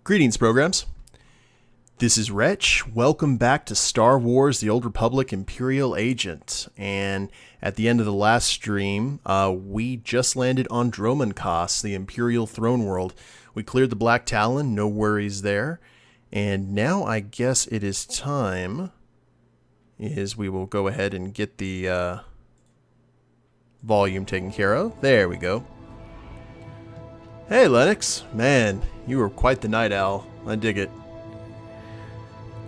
Greetings, programs. This is Wretch. Welcome back to Star Wars The Old Republic Imperial Agent. And at the end of the last stream, we just landed on Dromund, Kaas, the Imperial throne world. We cleared the Black Talon, no worries there. And now I guess it is time, we will go ahead and get the volume taken care of. There we go. Hey, Lennox. Man, you were quite the night owl. I dig it.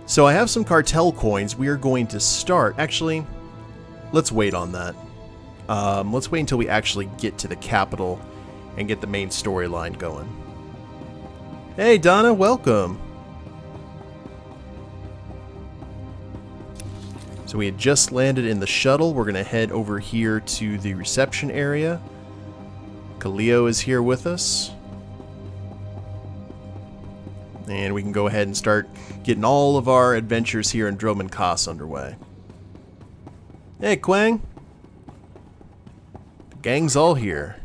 So I have some cartel coins. We are going to start. Actually, let's wait on that. Let's wait until we actually get to the capital and get the main storyline going. Hey, Donna, welcome. So we had just landed in the shuttle. We're going to head over here to the reception area. Kaleo is here with us. And we can go ahead and start getting all of our adventures here in Dromund Kaas underway. Hey, Quang. The gang's all here.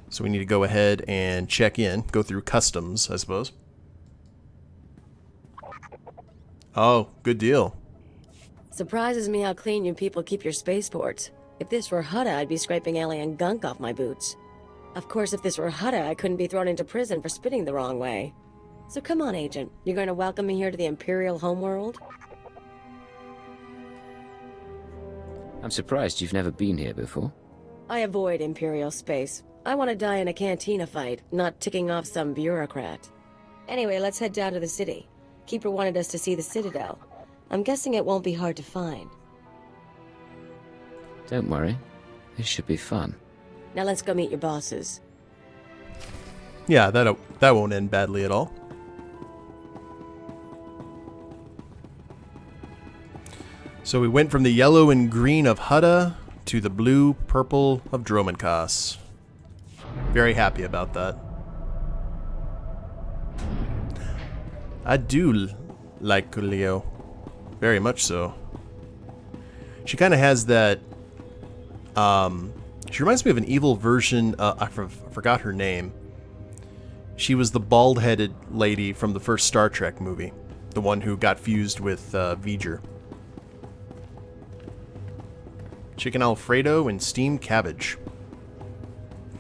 So we need to go ahead and check in. Go through customs, I suppose. Oh, good deal. Surprises me how clean you people keep your spaceports. If this were Hutta, I'd be scraping alien gunk off my boots. Of course, if this were Hutta, I couldn't be thrown into prison for spitting the wrong way. So come on, Agent. You're going to welcome me here to the Imperial homeworld? I'm surprised you've never been here before. I avoid Imperial space. I want to die in a cantina fight, not ticking off some bureaucrat. Anyway, let's head down to the city. Keeper wanted us to see the Citadel. I'm guessing it won't be hard to find. Don't worry. This should be fun. Now let's go meet your bosses. Yeah, that won't end badly at all. So we went from the yellow and green of Hutta to the blue purple of Dromund Kaas. Very happy about that. I do like Kaleo. Very much so. She kind of has that she reminds me of an evil version. I forgot her name. She was the bald-headed lady from the first Star Trek movie. The one who got fused with V'ger. Chicken Alfredo and steamed cabbage.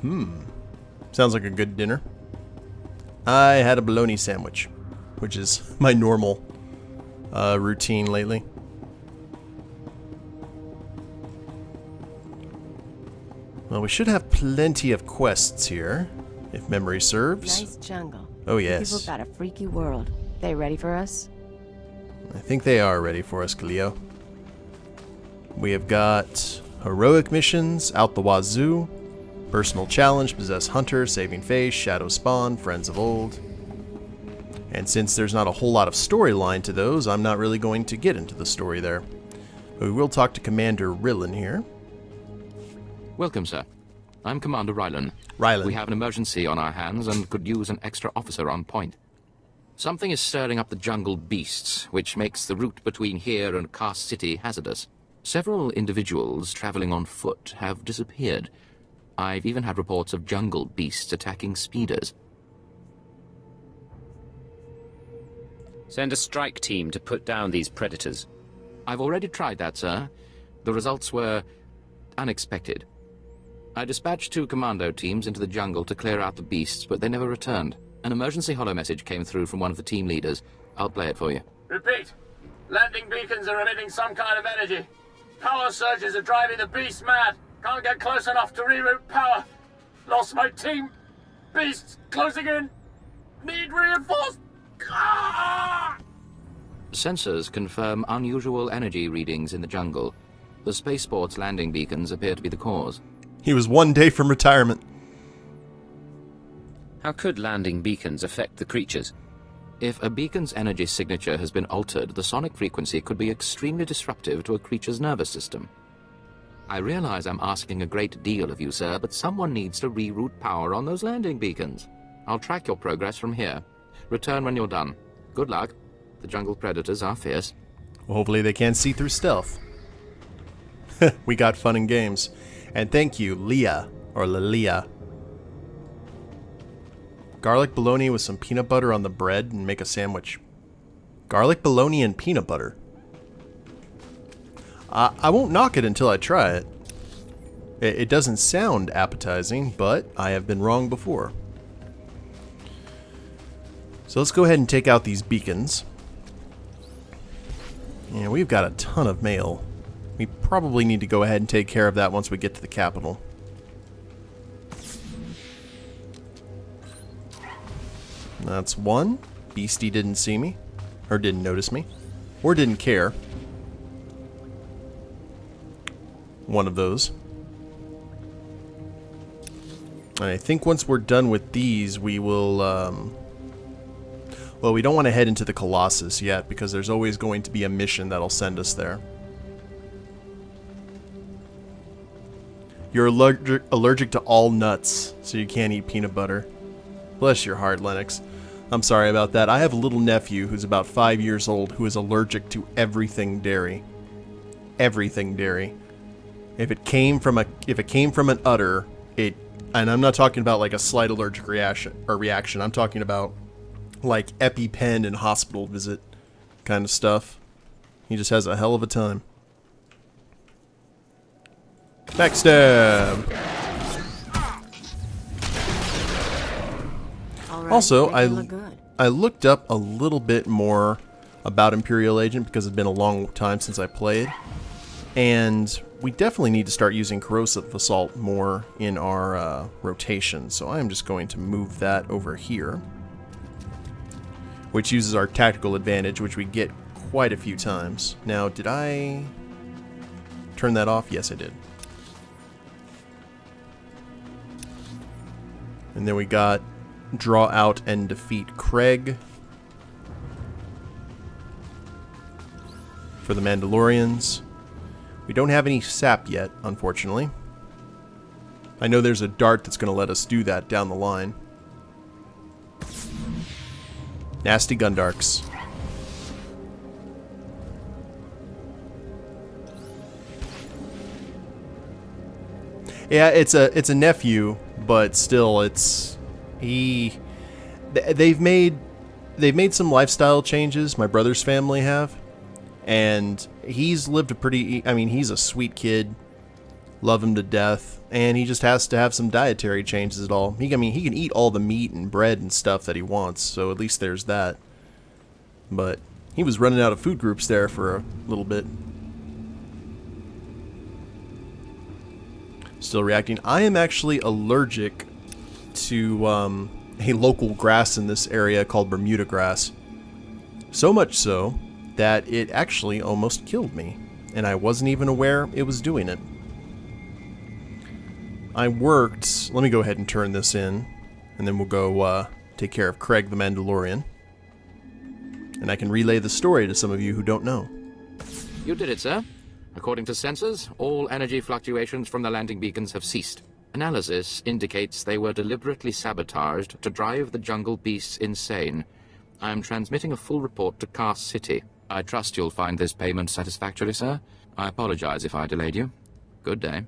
Sounds like a good dinner. I had a bologna sandwich, which is my normal routine lately. Well, we should have plenty of quests here, if memory serves. Nice jungle. Oh, yes. People got a freaky world. They ready for us? I think they are ready for us, Kaleo. We have got heroic missions, out the wazoo, personal challenge, possess hunter, saving face, shadow spawn, friends of old. And since there's not a whole lot of storyline to those, I'm not really going to get into the story there. But we will talk to Commander Rillen here. Welcome, sir. I'm Commander Rylan. Rylan. We have an emergency on our hands and could use an extra officer on point. Something is stirring up the jungle beasts, which makes the route between here and Kaas City hazardous. Several individuals traveling on foot have disappeared. I've even had reports of jungle beasts attacking speeders. Send a strike team to put down these predators. I've already tried that, sir. The results were unexpected. I dispatched 2 commando teams into the jungle to clear out the beasts, but they never returned. An emergency holo message came through from one of the team leaders. I'll play it for you. Repeat. Landing beacons are emitting some kind of energy. Power surges are driving the beasts mad. Can't get close enough to reroute power. Lost my team. Beasts closing in. Need reinforced. Ah! Sensors confirm unusual energy readings in the jungle. The spaceport's landing beacons appear to be the cause. He was one day from retirement. How could landing beacons affect the creatures? If a beacon's energy signature has been altered, the sonic frequency could be extremely disruptive to a creature's nervous system. I realize I'm asking a great deal of you, sir, but someone needs to reroute power on those landing beacons. I'll track your progress from here. Return when you're done. Good luck. The jungle predators are fierce. Well, hopefully they can't see through stealth. We got fun and games. And thank you, Leah, or Lilia. garlic bologna with some peanut butter on the bread and make a sandwich. Garlic bologna and peanut butter. I won't knock it until I try it. It doesn't sound appetizing, but I have been wrong before. So let's go ahead and take out these beacons. And we've got a ton of mail. We probably need to go ahead and take care of that once we get to the capital. That's one. Beastie didn't see me. Or didn't notice me. Or didn't care. One of those. And I think once we're done with these, we will, well, we don't want to head into the Colossus yet, because there's always going to be a mission that'll send us there. You're allergic to all nuts, so you can't eat peanut butter. Bless your heart, Lennox. I'm sorry about that. I have a little nephew who's about 5 years old who is allergic to everything dairy. Everything dairy. If it came from an udder, and I'm not talking about like a slight allergic reaction. I'm talking about like EpiPen and hospital visit kind of stuff. He just has a hell of a time. Backstab. All right, Also, make it look good. I looked up a little bit more about Imperial Agent because it's been a long time since I played. And we definitely need to start using Corrosive Assault more in our rotation. So I am just going to move that over here. Which uses our tactical advantage, which we get quite a few times. Now, did I turn that off? Yes, I did. And then we got draw out and defeat Craig for the Mandalorians. We don't have any sap yet, unfortunately. I know there's a dart that's going to let us do that down the line. Nasty Gundarks. Yeah, it's a nephew, but still, they've made some lifestyle changes. My brother's family have, and he's lived a pretty. I mean, he's a sweet kid, love him to death, and he just has to have some dietary changes at all. He can eat all the meat and bread and stuff that he wants, so at least there's that. But he was running out of food groups there for a little bit. Still reacting. I am actually allergic to a local grass in this area called Bermuda grass. So much so that it actually almost killed me, and I wasn't even aware it was doing it. I worked... Let me go ahead and turn this in, and then we'll go take care of Craig the Mandalorian. And I can relay the story to some of you who don't know. You did it, sir. According to sensors, all energy fluctuations from the landing beacons have ceased. Analysis indicates they were deliberately sabotaged to drive the jungle beasts insane. I am transmitting a full report to Kaas City. I trust you'll find this payment satisfactory, sir. I apologize if I delayed you. Good day.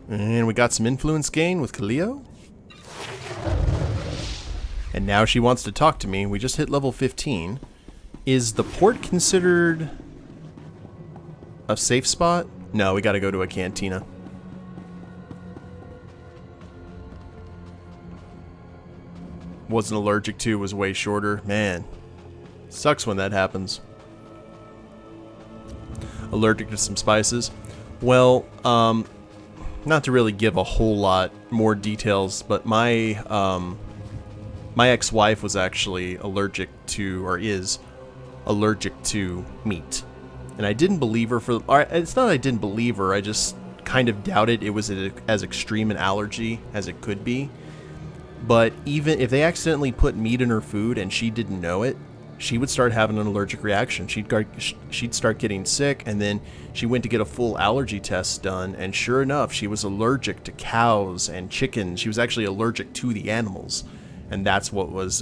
And we got some influence gain with Kaleo. And now she wants to talk to me. We just hit level 15. Is the port considered a safe spot? No, we gotta go to a cantina. Wasn't allergic to, was way shorter. Man, sucks when that happens. Allergic to some spices. Well, not to really give a whole lot more details, but my ex-wife was actually allergic to, or is allergic to meat. And I didn't believe her for, or it's not that I didn't believe her, I just kind of doubted it was as extreme an allergy as it could be. But even if they accidentally put meat in her food and she didn't know it, she would start having an allergic reaction. She'd start getting sick, and then she went to get a full allergy test done, and sure enough, she was allergic to cows and chickens. She was actually allergic to the animals, and that's what was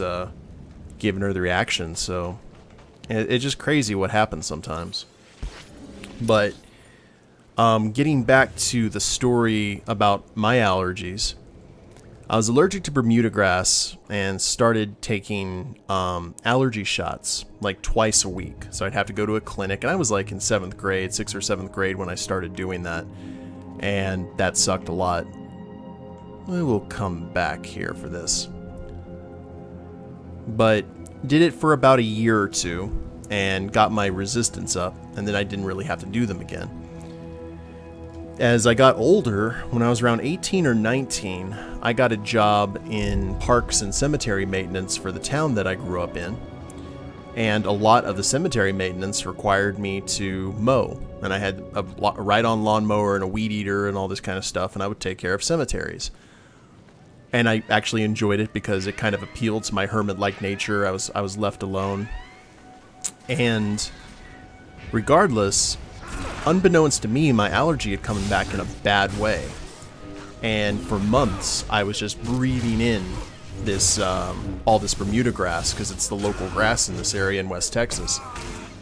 giving her the reaction. So it's just crazy what happens sometimes. But getting back to the story about my allergies, I was allergic to Bermuda grass and started taking allergy shots like twice a week. So I'd have to go to a clinic, and I was like in 7th grade, 6th or 7th grade when I started doing that. And that sucked a lot. We will come back here for this. But did it for about a year or two and got my resistance up, and then I didn't really have to do them again. As I got older, when I was around 18 or 19, I got a job in parks and cemetery maintenance for the town that I grew up in. And a lot of the cemetery maintenance required me to mow. And I had a ride-on lawnmower and a weed eater and all this kind of stuff, and I would take care of cemeteries. And I actually enjoyed it because it kind of appealed to my hermit-like nature. I was left alone. And regardless, unbeknownst to me, my allergy had come back in a bad way. And for months, I was just breathing in this all this Bermuda grass, because it's the local grass in this area in West Texas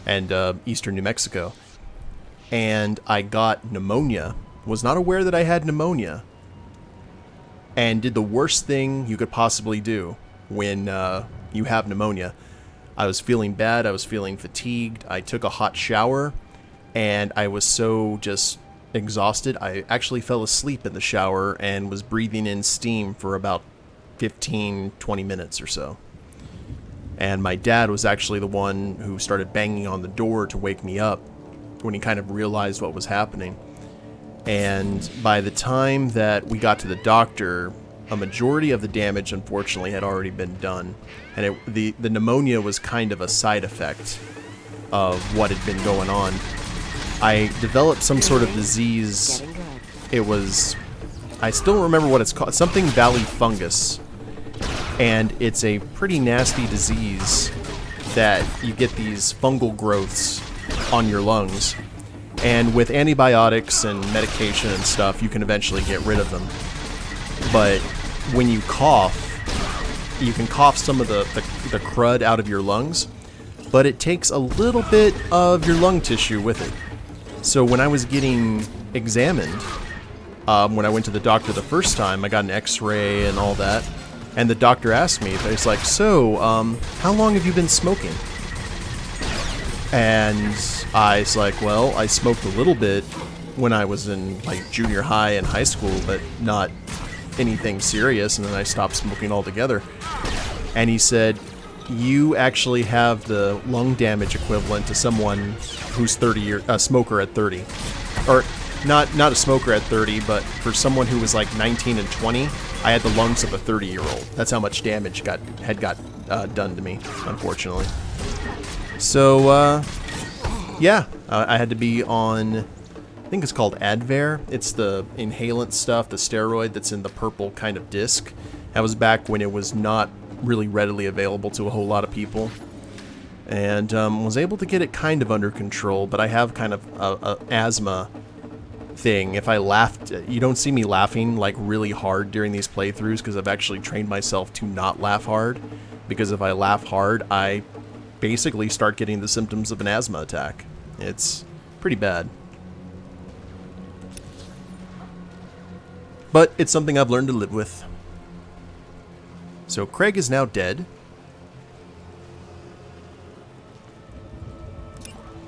and eastern New Mexico. And I got pneumonia. Was not aware that I had pneumonia. And did the worst thing you could possibly do when you have pneumonia. I was feeling bad. I was feeling fatigued. I took a hot shower. And I was so just exhausted, I actually fell asleep in the shower and was breathing in steam for about 15, 20 minutes or so. And my dad was actually the one who started banging on the door to wake me up when he kind of realized what was happening. And by the time that we got to the doctor, a majority of the damage, unfortunately, had already been done. And the pneumonia was kind of a side effect of what had been going on. I developed some sort of disease. It was, I still don't remember what it's called, something valley fungus. And it's a pretty nasty disease that you get these fungal growths on your lungs. And with antibiotics and medication and stuff, you can eventually get rid of them. But when you cough, you can cough some of the crud out of your lungs, but it takes a little bit of your lung tissue with it. So when I was getting examined, when I went to the doctor the first time, I got an x-ray and all that, and the doctor asked me, he's like, so, how long have you been smoking? And I was like, well, I smoked a little bit when I was in like junior high and high school, but not anything serious, and then I stopped smoking altogether. And he said, you actually have the lung damage equivalent to someone who's a smoker at 30. Or not a smoker at 30, but for someone who was like 19 and 20, I had the lungs of a 30-year-old. That's how much damage had got done to me, unfortunately. So, yeah, I had to be on, I think it's called Advair. It's the inhalant stuff, the steroid that's in the purple kind of disc. That was back when it was not really readily available to a whole lot of people. And was able to get it kind of under control, but I have kind of a asthma thing. If I laughed, you don't see me laughing like really hard during these playthroughs because I've actually trained myself to not laugh hard, because if I laugh hard, I basically start getting the symptoms of an asthma attack. It's pretty bad. But it's something I've learned to live with. So Craig is now dead.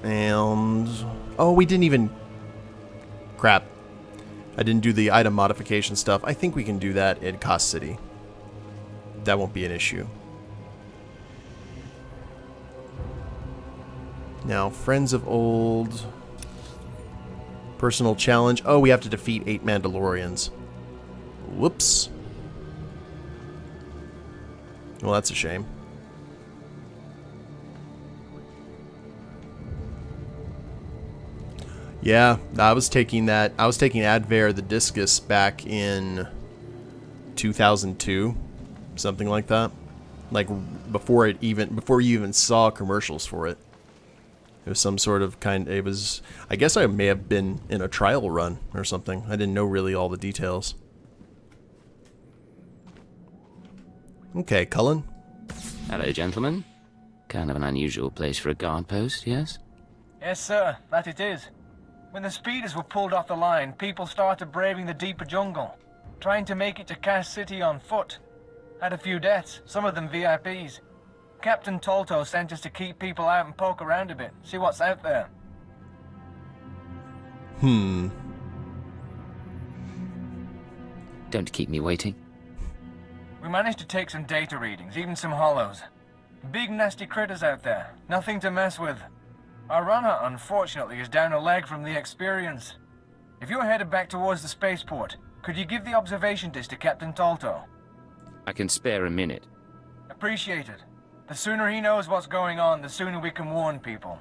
And... oh, we didn't even... crap. I didn't do the item modification stuff. I think we can do that in Kaas City. That won't be an issue. Now, Friends of Old... personal challenge. Oh, we have to defeat 8 Mandalorians. Whoops. Well, that's a shame. Yeah, I was taking Advair the Discus back in 2002, something like that. Like before you even saw commercials for it. It was some sort of it was, I guess I may have been in a trial run or something. I didn't know really all the details. Okay, Cullen. Hello, gentlemen. Kind of an unusual place for a guard post, yes? Yes, sir, that it is. When the speeders were pulled off the line, people started braving the deeper jungle. trying to make it to Kaas City on foot. Had a few deaths, some of them VIPs. Captain Tolto sent us to keep people out and poke around a bit, see what's out there. Don't keep me waiting. We managed to take some data readings, even some hollows. Big nasty critters out there, nothing to mess with. Our runner, unfortunately, is down a leg from the experience. If you're headed back towards the spaceport, could you give the observation disc to Captain Tolto? I can spare a minute. Appreciated. The sooner he knows what's going on, the sooner we can warn people.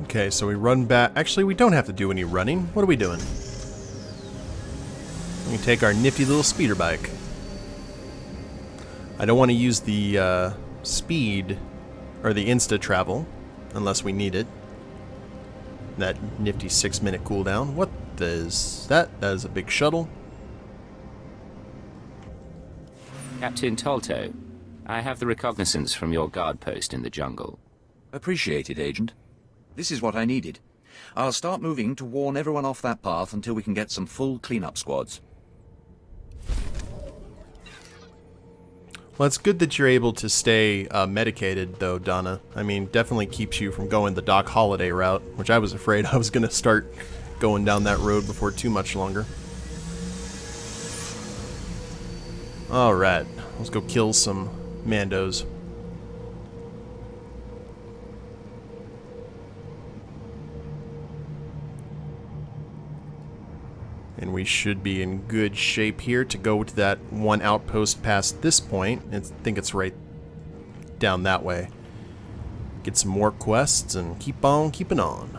Okay, so we run back. Actually, we don't have to do any running. What are we doing? We take our nifty little speeder bike. I don't want to use the speed or the insta travel unless we need it. That nifty 6-minute cooldown. What is that? That is a big shuttle. Captain Tolto, I have the reconnaissance from your guard post in the jungle. Appreciated, Agent. This is what I needed. I'll start moving to warn everyone off that path until we can get some full cleanup squads. Well, it's good that you're able to stay medicated, though, Donna. I mean, definitely keeps you from going the Doc Holliday route, which I was afraid I was going to start going down that road before too much longer. Alright, let's go kill some Mandos. And we should be in good shape here to go to that one outpost past this point. I think it's right down that way. Get some more quests and keep on keeping on.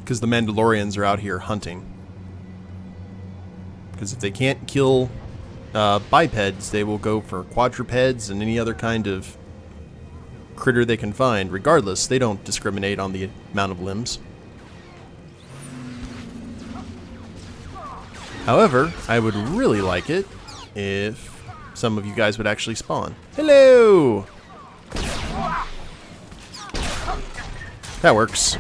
Because the Mandalorians are out here hunting. Because if they can't kill bipeds, they will go for quadrupeds and any other kind of critter they can find. Regardless, they don't discriminate on the amount of limbs. However, I would really like it if some of you guys would actually spawn. Hello! That works.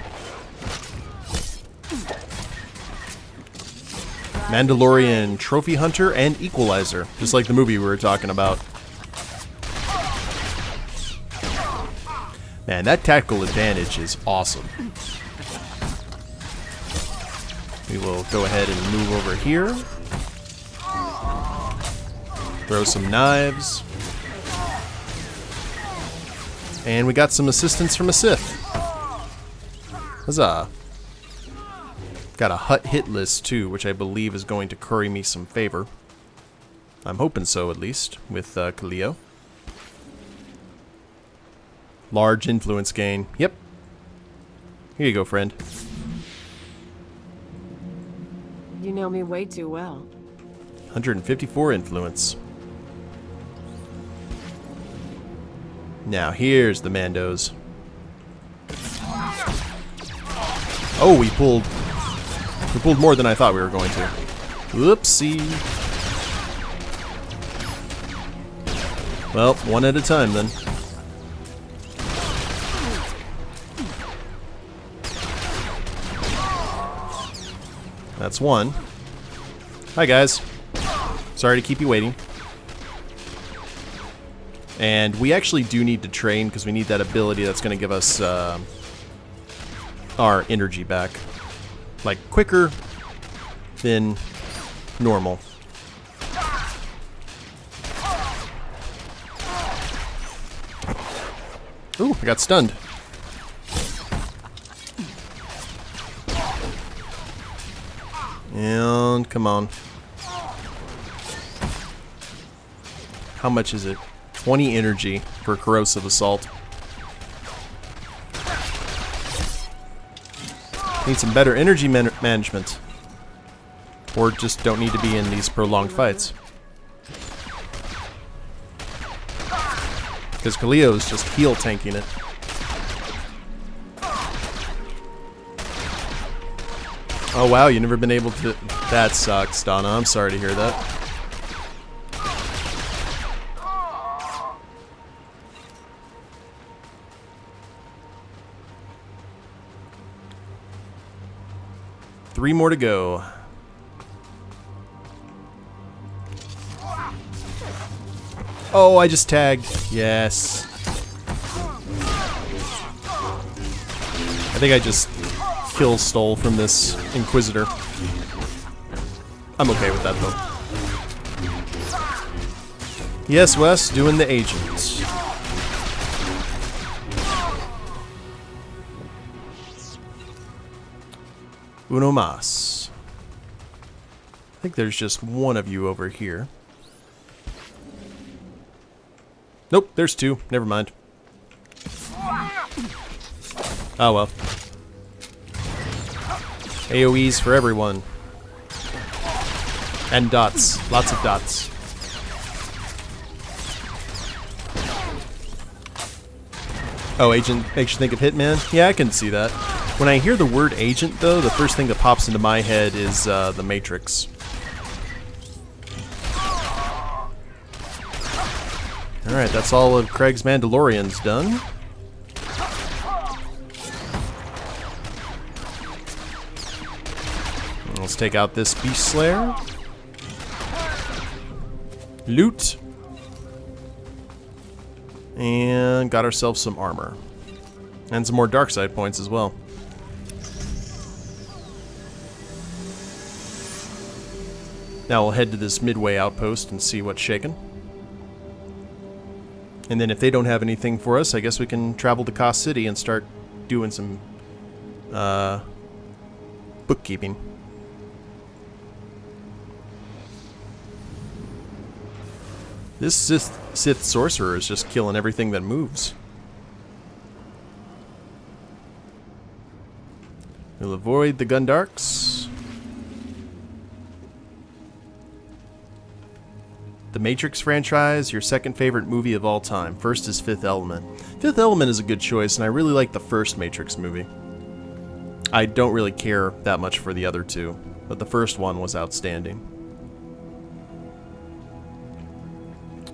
Mandalorian Trophy Hunter and Equalizer, just like the movie we were talking about. Man, that tactical advantage is awesome. We will go ahead and move over here. Throw some knives. And we got some assistance from a Sith. Huzzah. Got a hut hit list too, which I believe is going to curry me some favor. I'm hoping so, at least, with Kaleo. Large influence gain. Yep. Here you go, friend. You know me way too well. 154 influence. Now, here's the Mandos. Oh, we pulled more than I thought we were going to. Whoopsie. Well, one at a time then. That's one. Hi guys. Sorry to keep you waiting. And we actually do need to train because we need that ability that's going to give us our energy back. Like, quicker than normal. Ooh, I got stunned. And come on. How much is it? 20 energy for corrosive assault. Need some better energy management. Or just don't need to be in these prolonged fights. Because Kaleo's just heal tanking it. Oh wow, you've never been able to... That sucks, Donna. I'm sorry to hear that. 3 more to go. Oh, I just tagged. Yes. I think I just kill stole from this Inquisitor. I'm okay with that, though. Yes, Wes, doing the agent. Uno mas. I think there's just one of you over here. Nope, there's 2. Never mind. Oh well. AoEs for everyone. And dots. Lots of dots. Oh, agent makes you think of Hitman? Yeah, I can see that. When I hear the word agent, though, the first thing that pops into my head is the Matrix. Alright, that's all of Craig's Mandalorians done. Let's take out this Beast Slayer. Loot. And got ourselves some armor. And some more dark side points as well. Now we'll head to this midway outpost and see what's shaking. And then if they don't have anything for us, I guess we can travel to Kaas City and start doing some bookkeeping. This Sith sorcerer is just killing everything that moves. We'll avoid the Gundarks. The Matrix franchise, your second favorite movie of all time. First is Fifth Element. Fifth Element is a good choice, and I really like the first Matrix movie. I don't really care that much for the other two, but the first one was outstanding.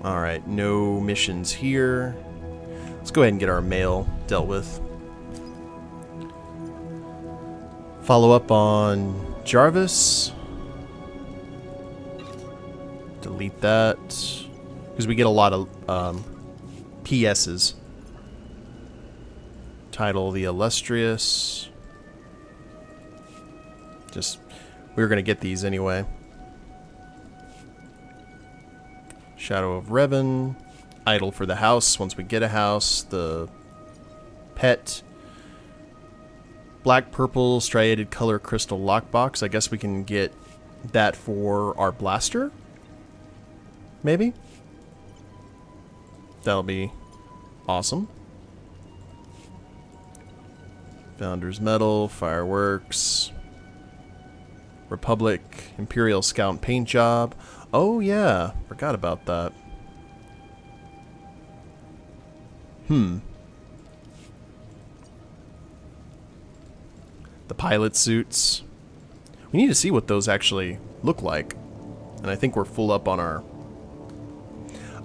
Alright, no missions here. Let's go ahead and get our mail dealt with. Follow up on Jarvis. Delete that. Because we get a lot of PSs. Title, the Illustrious. Just, we were going to get these anyway. Shadow of Revan. Idol for the house, once we get a house. The pet. Black, purple, striated color crystal lockbox. I guess we can get that for our blaster? Maybe? That'll be awesome. Founder's Medal, Fireworks. Republic, Imperial Scout paint job. Oh yeah, forgot about that. The pilot suits. We need to see what those actually look like. And I think we're full up on our...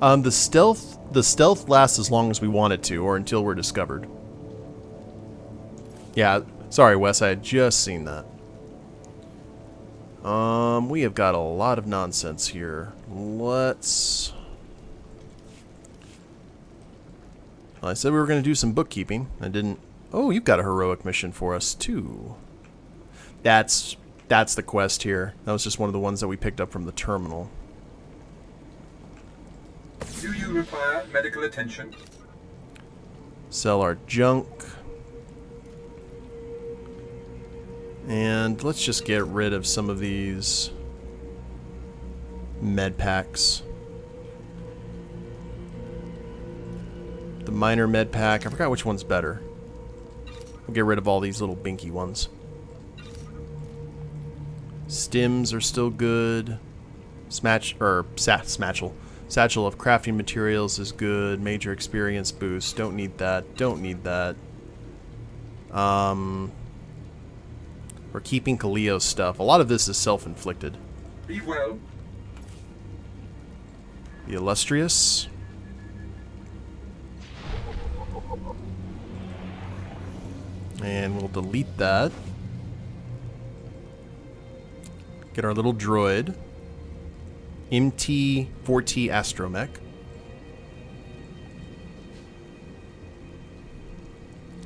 The stealth lasts as long as we want it to, or until we're discovered. Yeah, sorry Wes, I had just seen that. We have got a lot of nonsense here. Let's... Well, I said we were going to do some bookkeeping. I didn't... Oh, you've got a heroic mission for us, too. That's the quest here. That was just one of the ones that we picked up from the terminal. Do you require medical attention? Sell our junk. And let's just get rid of some of these med packs. The minor med pack, I forgot which one's better. We'll get rid of all these little binky ones. Stims are still good. Satchel of crafting materials is good. Major experience boost. Don't need that. Don't need that. We're keeping Kaliyo's stuff. A lot of this is self-inflicted. Be well. The Illustrious. And we'll delete that. Get our little droid. MT-4T astromech.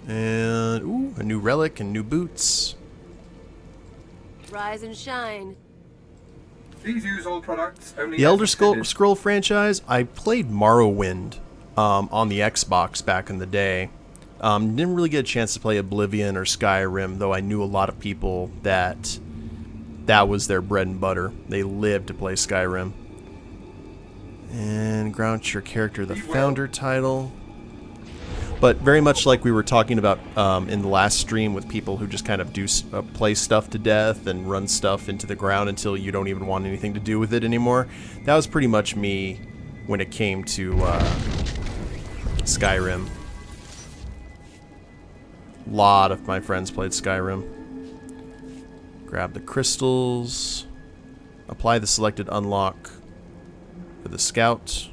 And, ooh, a new relic and new boots. Rise and shine. Please use all products only. The as Elder intended. Scroll franchise, I played Morrowind on the Xbox back in the day. Didn't really get a chance to play Oblivion or Skyrim, though I knew a lot of people that was their bread and butter. They lived to play Skyrim. And grant your character the Founder title. But very much like we were talking about in the last stream with people who just kind of play stuff to death and run stuff into the ground until you don't even want anything to do with it anymore. That was pretty much me when it came to Skyrim. A lot of my friends played Skyrim. Grab the crystals. Apply the selected unlock for the scout.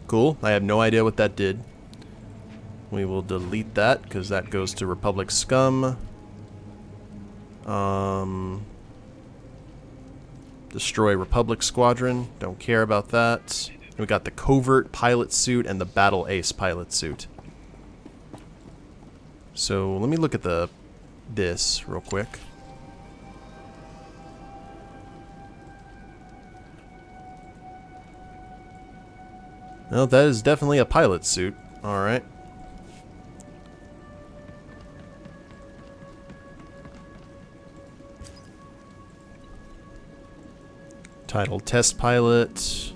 Cool. I have no idea what that did. We will delete that because that goes to Republic Scum. Destroy Republic Squadron. Don't care about that. We got the Covert Pilot Suit and the Battle Ace Pilot Suit. So let me look at this real quick. Well, that is definitely a pilot suit. Alright. Title Test Pilot.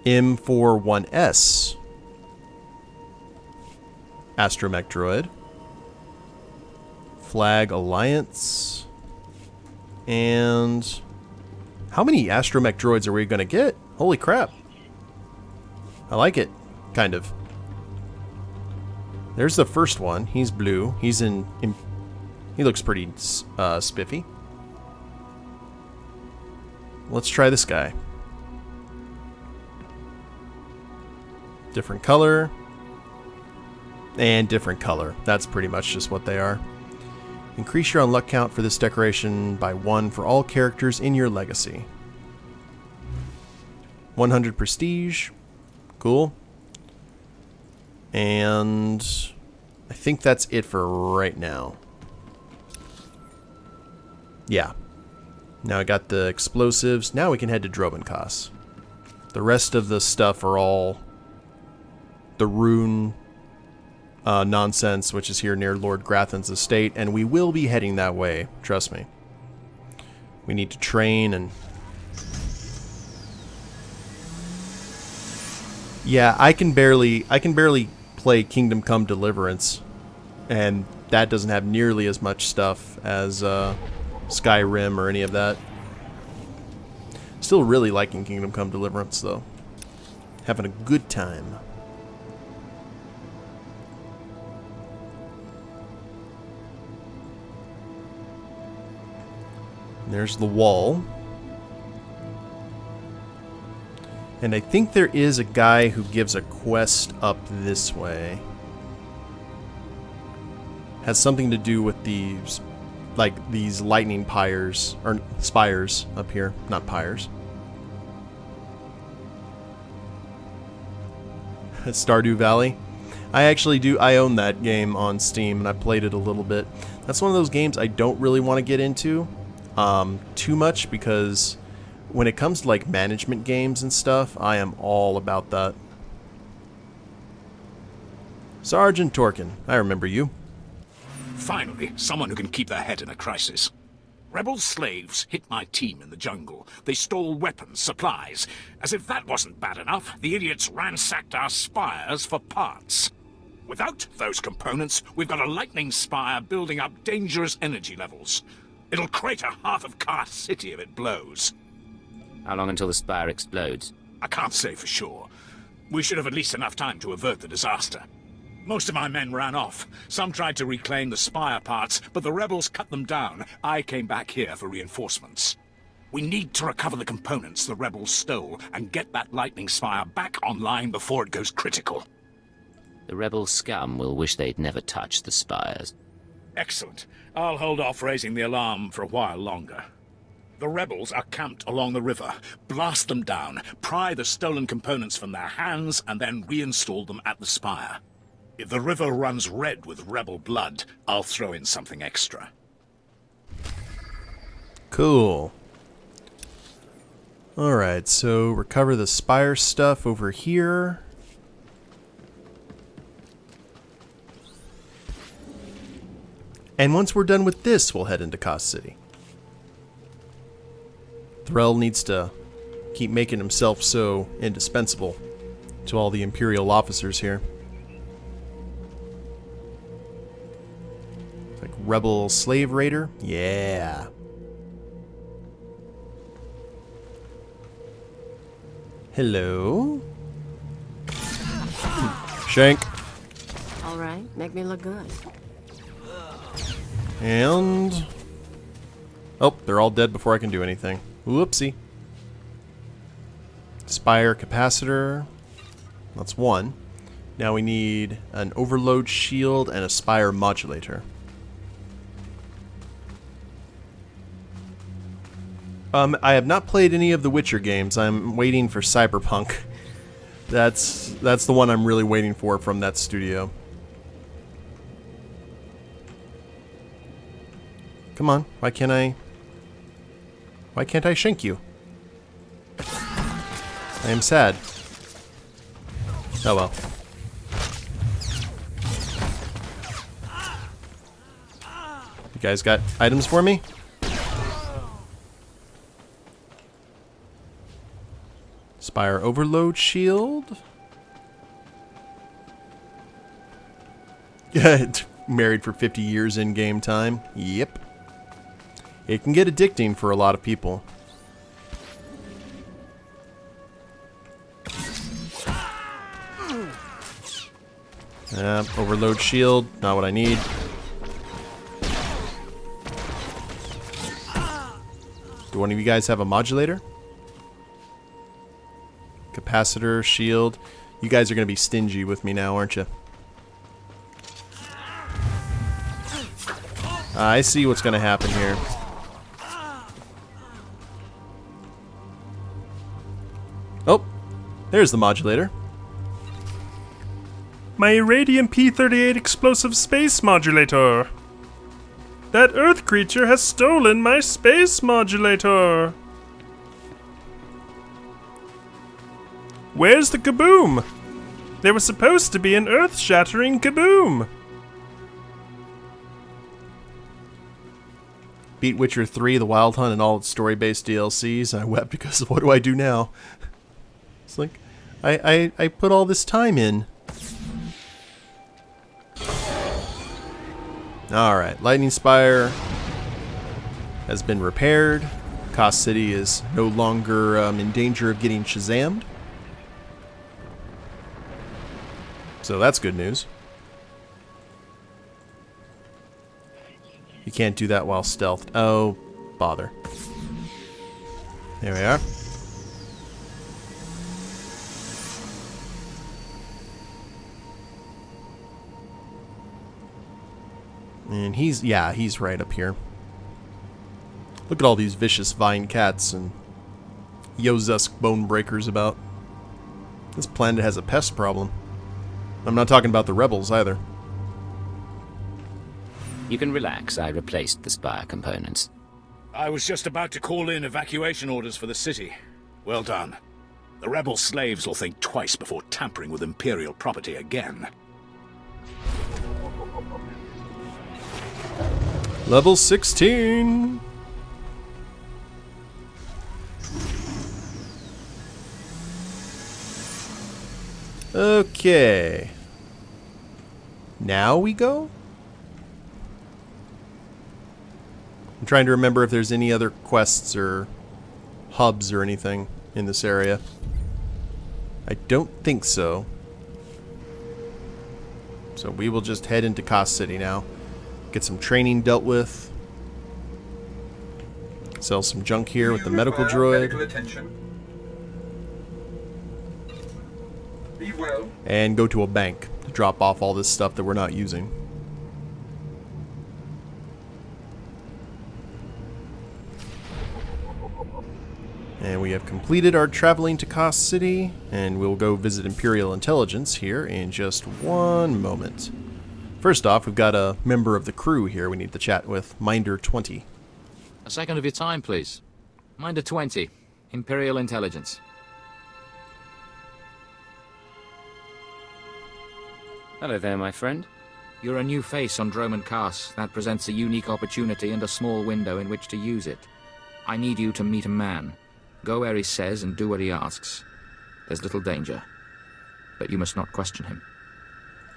M41S. Astromech Droid. Flag Alliance. And how many astromech droids are we going to get? Holy crap. I like it. Kind of. There's the first one. He's blue. He's in he looks pretty spiffy. Let's try this guy. Different color. And different color. That's pretty much just what they are. Increase your unluck count for this decoration by 1 for all characters in your legacy. 100 prestige. Cool. And I think that's it for right now. Yeah. Now I got the explosives. Now we can head to Dromund Kaas. The rest of the stuff are all the rune nonsense, which is here near Lord Grathan's estate, and we will be heading that way. Trust me. We need to train and... Yeah, I can barely play Kingdom Come Deliverance, and that doesn't have nearly as much stuff as Skyrim or any of that. Still really liking Kingdom Come Deliverance, though. Having a good time. There's the wall. And I think there is a guy who gives a quest up this way. Has something to do with these, like these lightning pyres, or spires up here, not pyres. Stardew Valley. I own that game on Steam, and I played it a little bit. That's one of those games I don't really want to get into too much, because when it comes to like management games and stuff, I am all about that. Sergeant Torkin, I remember you. Finally, someone who can keep their head in a crisis. Rebel slaves hit my team in the jungle. They stole weapons, supplies. As if that wasn't bad enough, the idiots ransacked our spires for parts. Without those components, we've got a lightning spire building up dangerous energy levels. It'll crater half of Kaas City if it blows. How long until the spire explodes? I can't say for sure. We should have at least enough time to avert the disaster. Most of my men ran off. Some tried to reclaim the spire parts, but the rebels cut them down. I came back here for reinforcements. We need to recover the components the rebels stole and get that lightning spire back online before it goes critical. The rebel scum will wish they'd never touched the spires. Excellent. I'll hold off raising the alarm for a while longer. The rebels are camped along the river. Blast them down, pry the stolen components from their hands, and then reinstall them at the spire. If the river runs red with rebel blood, I'll throw in something extra. Cool. Alright, so recover the spire stuff over here. And once we're done with this, we'll head into Kaas City. Threll needs to keep making himself so indispensable to all the Imperial officers here. Like rebel slave raider? Yeah. Hello? Shank. Alright, make me look good. And... oh, they're all dead before I can do anything. Whoopsie. Spire capacitor. That's one. Now we need an overload shield and a spire modulator. I have not played any of the Witcher games. I'm waiting for Cyberpunk. That's the one I'm really waiting for from that studio. Come on, why can't I shank you? I am sad. Oh well. You guys got items for me? Spire overload shield. Yeah, married for 50 years in game time. Yep. It can get addicting for a lot of people. Overload shield, not what I need. Do one of you guys have a modulator? Capacitor, shield. You guys are going to be stingy with me now, aren't you? I see what's going to happen here. Oh, there's the modulator. My Irradium P-38 explosive space modulator. That Earth creature has stolen my space modulator. Where's the kaboom? There was supposed to be an earth-shattering kaboom. Beat Witcher 3, The Wild Hunt, and all its story-based DLCs, and I wept because of what do I do now? It's like, I put all this time in. Alright, Lightning Spire has been repaired. Kaas City is no longer in danger of getting Shazammed. So that's good news. You can't do that while stealthed. Oh, bother. There we are. And he's right up here. Look at all these vicious vine cats and Yozusk bone breakers about. This planet has a pest problem. I'm not talking about the rebels either. You can relax. I replaced the spire components. I was just about to call in evacuation orders for the city. Well done. The rebel slaves will think twice before tampering with Imperial property again. Level 16. Okay. Now we go? I'm trying to remember if there's any other quests or hubs or anything in this area. I don't think so. So we will just head into Kaas City now. Get some training dealt with. Sell some junk here with the medical droid. Be well. And go to a bank. drop off all this stuff that we're not using. And we have completed our traveling to Kaas City, and we'll go visit Imperial Intelligence here in just one moment. First off, we've got a member of the crew here we need to chat with, Minder20. A second of your time, please. Minder 20, Imperial Intelligence. Hello there, my friend. You're a new face on Dromund Kaas. That presents a unique opportunity and a small window in which to use it. I need you to meet a man. Go where he says and do what he asks. There's little danger, but you must not question him.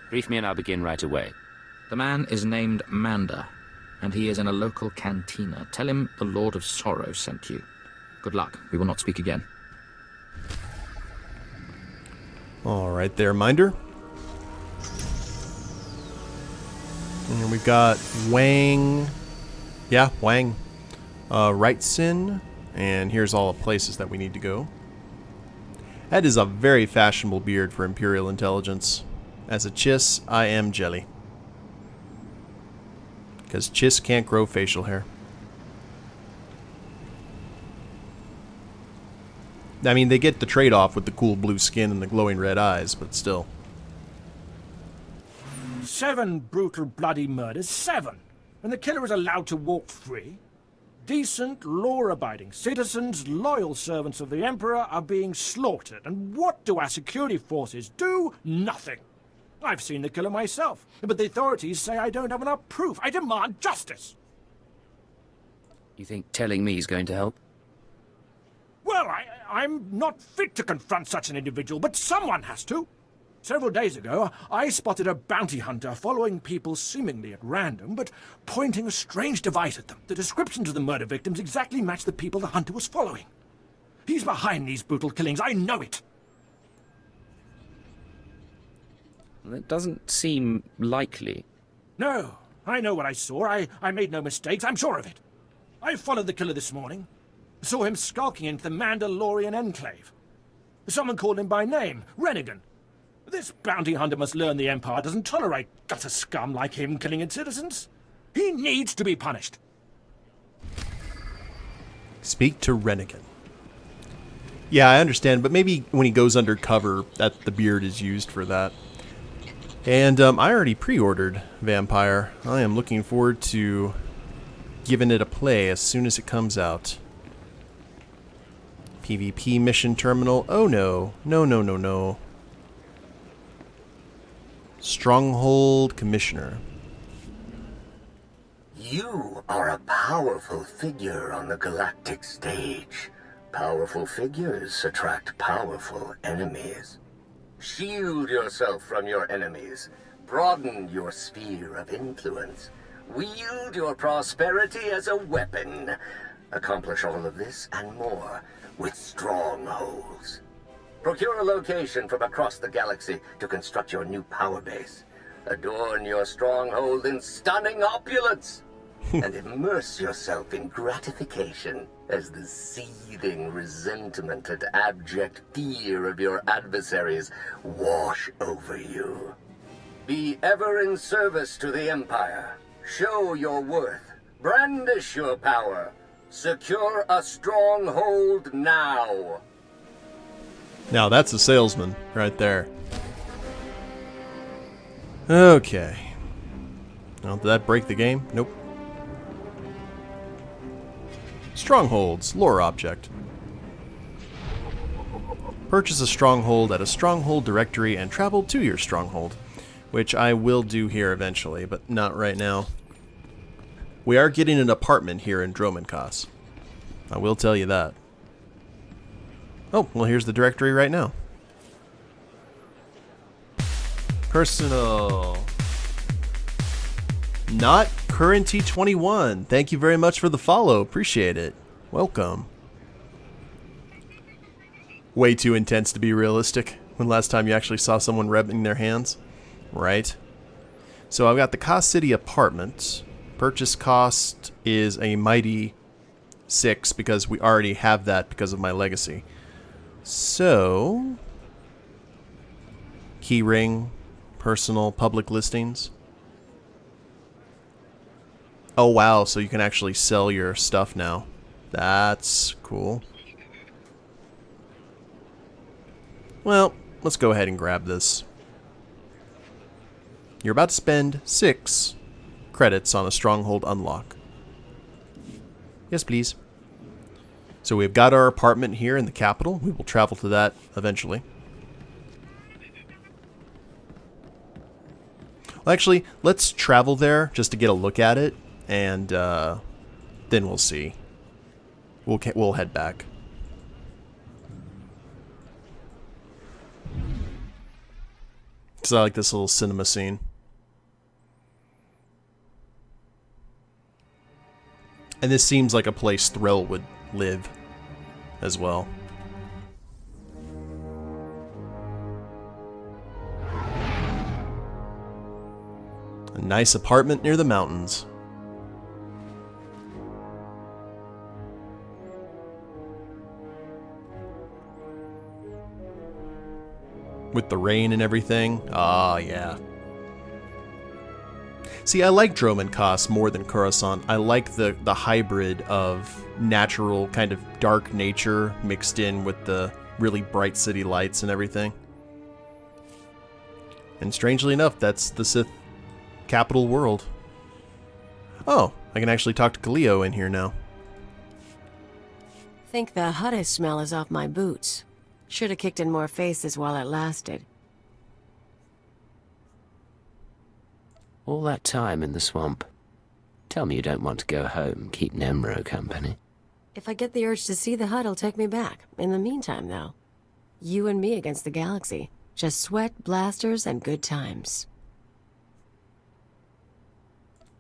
Brief me and I'll begin right away. The man is named Mander, and he is in a local cantina. Tell him the Lord of Sorrow sent you. Good luck. We will not speak again. All right there, Minder. And we've got Wang. Yeah, Wang. Wrightson. And here's all the places that we need to go. That is a very fashionable beard for Imperial Intelligence. As a Chiss, I am jelly. Because Chiss can't grow facial hair. I mean, they get the trade-off with the cool blue skin and the glowing red eyes, but still. 7 brutal, bloody murders. 7! And the killer is allowed to walk free? Decent, law-abiding citizens, loyal servants of the Emperor, are being slaughtered. And what do our security forces do? Nothing. I've seen the killer myself, but the authorities say I don't have enough proof. I demand justice. You think telling me is going to help? Well, I'm not fit to confront such an individual, but someone has to. Several days ago, I spotted a bounty hunter following people seemingly at random, but pointing a strange device at them. The descriptions of the murder victims exactly match the people the hunter was following. He's behind these brutal killings, I know it. That doesn't seem likely. No, I know what I saw. I made no mistakes, I'm sure of it. I followed the killer this morning. Saw him skulking into the Mandalorian enclave. Someone called him by name, Rennigan. This bounty hunter must learn the Empire doesn't tolerate gutter scum like him killing its citizens. He needs to be punished. Speak to Rennigan. Yeah, I understand, but maybe when he goes undercover, that the beard is used for that. And I already pre-ordered Vampire. I am looking forward to giving it a play as soon as it comes out. PvP mission terminal. Oh no. No, no, no, no. Stronghold Commissioner. You are a powerful figure on the galactic stage. Powerful figures attract powerful enemies. Shield yourself from your enemies. Broaden your sphere of influence. Wield your prosperity as a weapon. Accomplish all of this and more with Strongholds. Procure a location from across the galaxy to construct your new power base. Adorn your stronghold in stunning opulence. And immerse yourself in gratification as the seething resentment and abject fear of your adversaries wash over you. Be ever in service to the Empire. Show your worth. Brandish your power. Secure a stronghold now. Now that's a salesman right there. Okay. Now, did that break the game? Nope. Strongholds, lore object. Purchase a stronghold at a stronghold directory and travel to your stronghold, which I will do here eventually, but not right now. We are getting an apartment here in Dromund Kaas. I will tell you that. Oh, well, here's the directory right now. Personal. Not Currenty21. Thank you very much for the follow. Appreciate it. Welcome. Way too intense to be realistic. When last time you actually saw someone rubbing their hands? Right. So I've got the Kaas City apartment. Purchase cost is a mighty 6 because we already have that because of my legacy. So, keyring, Personal public listings. Oh wow, so you can actually sell your stuff now. That's cool. Well, let's go ahead and grab this. You're about to spend 6 credits on a Stronghold unlock. Yes, please. So we've got our apartment here in the capital. We will travel to that eventually. Well, actually, let's travel there just to get a look at it, and then we'll see. We'll head back. So I like this little cinema scene. And this seems like a place Threll would live as well. A nice apartment near the mountains. With the rain and everything. Ah, yeah. See, I like Dromund Kaas more than Coruscant. I like the hybrid of natural, kind of dark nature mixed in with the really bright city lights and everything. And strangely enough, that's the Sith capital world. Oh, I can actually talk to Kaleo in here now. Think the Huda smell is off my boots. Should have kicked in more faces while it lasted. All that time in the swamp. Tell me you don't want to go home, keep Nemro company. If I get the urge to see the Hut, it'll take me back. In the meantime, though, you and me against the galaxy. Just sweat, blasters, and good times.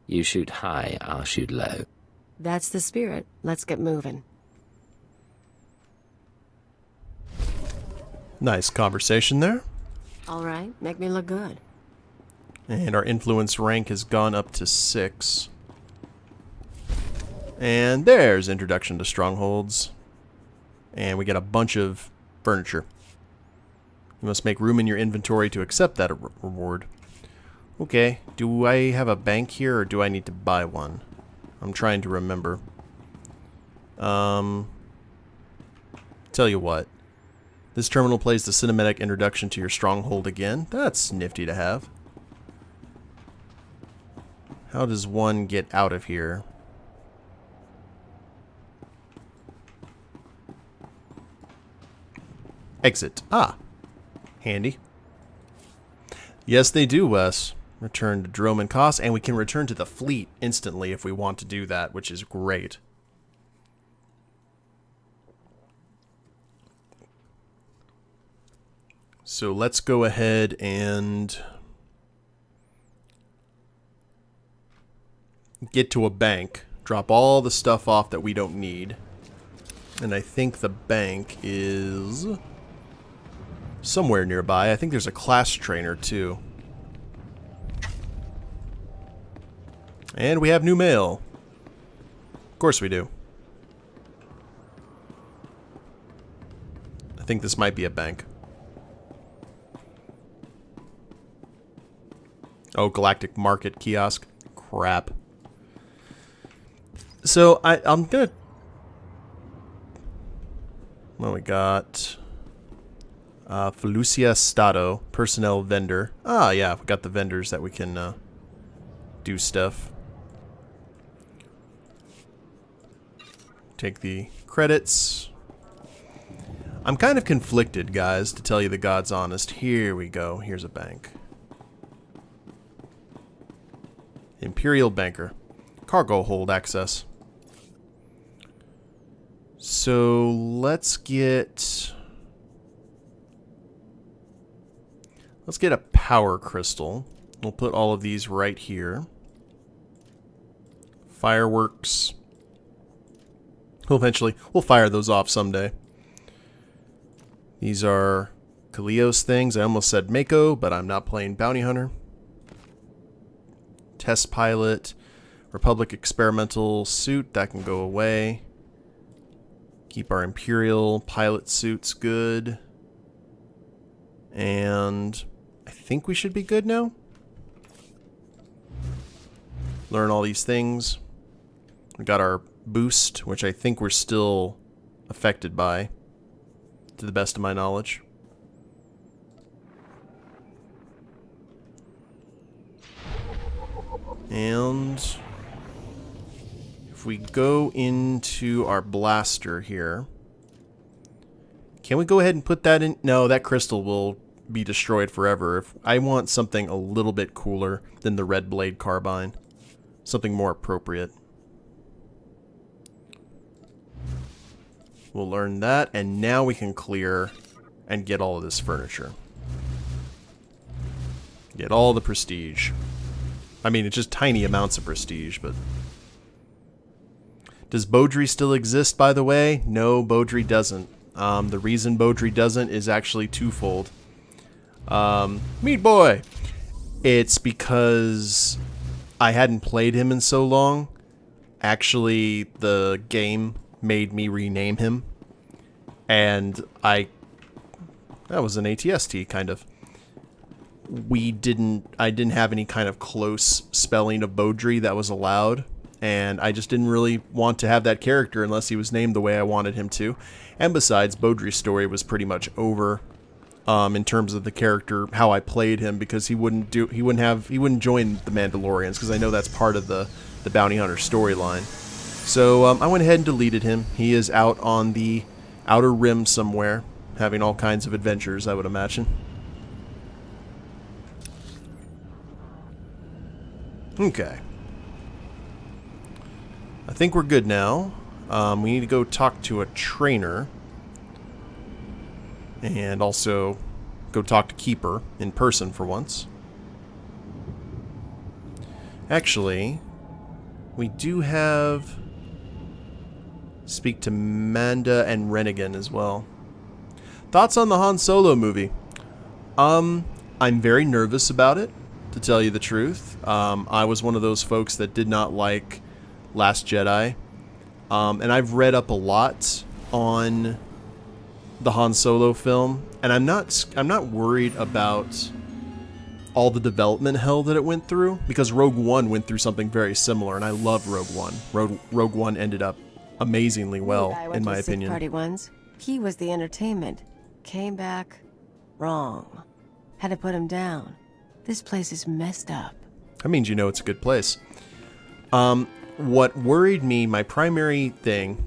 You shoot high, I'll shoot low. That's the spirit. Let's get moving. Nice conversation there. All right, make me look good. And our influence rank has gone up to 6. And there's Introduction to Strongholds. And we get a bunch of furniture. You must make room in your inventory to accept that reward. Okay, do I have a bank here or do I need to buy one? I'm trying to remember. Tell you what. This terminal plays the cinematic introduction to your stronghold again. That's nifty to have. How does one get out of here? Exit. Ah. Handy. Yes, they do, Wes. Return to Dromund Kaas, and we can return to the fleet instantly if we want to do that, which is great. So let's go ahead and get to a bank. Drop all the stuff off that we don't need. And I think the bank is somewhere nearby. I think there's a class trainer too. And we have new mail. Of course we do. I think this might be a bank. Oh, Galactic Market Kiosk. Crap. So, I'm gonna... Well, we got... Felucia Stato, Personnel Vendor. Ah, yeah, we got the vendors that we can do stuff. Take the credits. I'm kind of conflicted, guys, to tell you the God's honest. Here we go. Here's a bank. Imperial Banker. Cargo hold access. So let's get a power crystal. We'll put all of these right here. Fireworks. We'll fire those off someday. These are Kaleos things. I almost said Mako, but I'm not playing Bounty Hunter. Test pilot, Republic experimental suit, that can go away. Keep our Imperial pilot suits good. And I think we should be good now. Learn all these things. We got our boost, which I think we're still affected by, to the best of my knowledge. And if we go into our blaster here, can we go ahead and put that in? No, that crystal will be destroyed forever. If I want something a little bit cooler than the red blade carbine, something more appropriate. We'll learn that, and now we can clear and get all of this furniture. Get all the prestige. I mean, it's just tiny amounts of prestige, but... Does Beaudry still exist, by the way? No, Beaudry doesn't. The reason Beaudry doesn't is actually twofold. Meat Boy! It's because I hadn't played him in so long. Actually, the game made me rename him. And that was an ATST, kind of. I didn't have any kind of close spelling of Beaudry that was allowed, and I just didn't really want to have that character unless he was named the way I wanted him to. And besides, Beaudry's story was pretty much over in terms of the character, how I played him, because he wouldn't join the Mandalorians, because I know that's part of the bounty hunter storyline. So I went ahead and deleted him. He is out on the Outer Rim somewhere, having all kinds of adventures, I would imagine. Okay. I think we're good now. We need to go talk to a trainer. And also go talk to Keeper in person for once. Actually, we do have... Speak to Manda and Rennigan as well. Thoughts on the Han Solo movie? I'm very nervous about it, to tell you the truth. I was one of those folks that did not like Last Jedi. And I've read up a lot on the Han Solo film, and I'm not worried about all the development hell that it went through, because Rogue One went through something very similar, and I love Rogue One. Rogue One ended up amazingly well, in my opinion. Party once. He was the entertainment. Came back wrong. Had to put him down. This place is messed up. That means you know it's a good place. What worried me, my primary thing,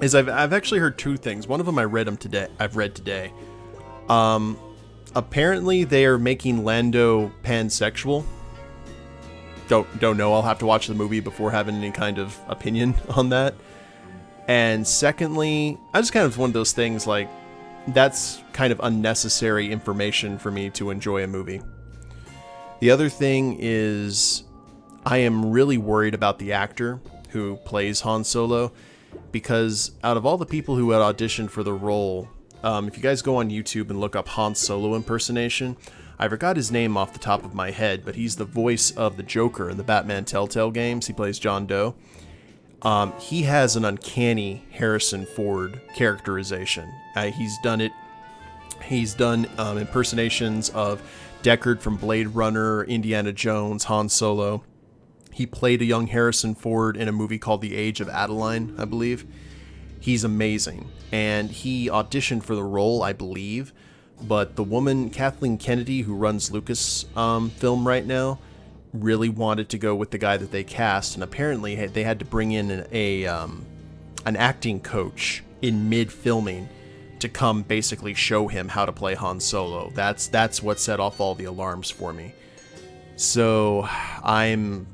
is I've actually heard two things. One of them I've read today. Apparently they are making Lando pansexual. Don't know. I'll have to watch the movie before having any kind of opinion on that. And secondly, I just kind of one of those things like, that's kind of unnecessary information for me to enjoy a movie. The other thing is, I am really worried about the actor who plays Han Solo, because out of all the people who had auditioned for the role, if you guys go on YouTube and look up Han Solo impersonation, I forgot his name off the top of my head, but he's the voice of the Joker in the Batman Telltale games. He plays John Doe. He has an uncanny Harrison Ford characterization. He's done impersonations of Deckard from Blade Runner, Indiana Jones, Han Solo. He played a young Harrison Ford in a movie called The Age of Adeline, I believe. He's amazing. And he auditioned for the role, I believe. But the woman, Kathleen Kennedy, who runs Lucasfilm right now, really wanted to go with the guy that they cast. And apparently they had to bring in an acting coach in mid-filming to come basically show him how to play Han Solo. That's what set off all the alarms for me. So I'm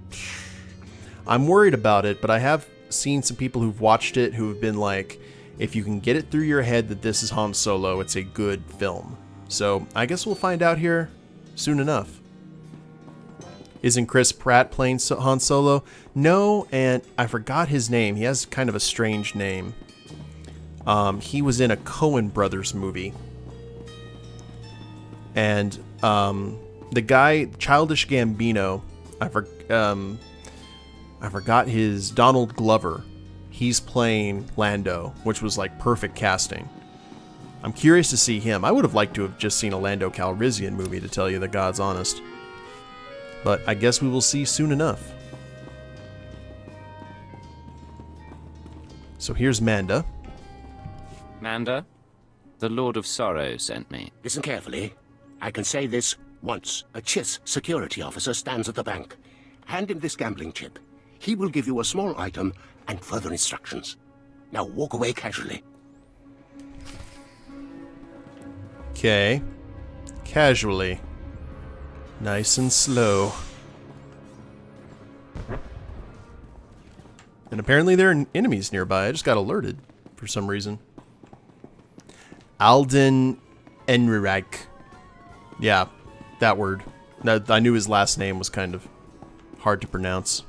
worried about it, but I have seen some people who've watched it who have been like, if you can get it through your head that this is Han Solo, it's a good film. So I guess we'll find out here soon enough. Isn't Chris Pratt playing Han Solo? No, and I forgot his name. He has kind of a strange name. He was in a Coen Brothers movie. And the guy, Childish Gambino, I forgot his, Donald Glover. He's playing Lando, which was like perfect casting. I'm curious to see him. I would have liked to have just seen a Lando Calrissian movie, to tell you the God's honest. But I guess we will see soon enough. So here's Manda. Manda, the Lord of Sorrow sent me. Listen carefully. I can say this once. A Chiss security officer stands at the bank. Hand him this gambling chip. He will give you a small item and further instructions. Now walk away casually. Okay. Casually. Nice and slow. And apparently there are enemies nearby. I just got alerted for some reason. Alden Enrirag. Yeah, that word. I knew his last name was kind of hard to pronounce.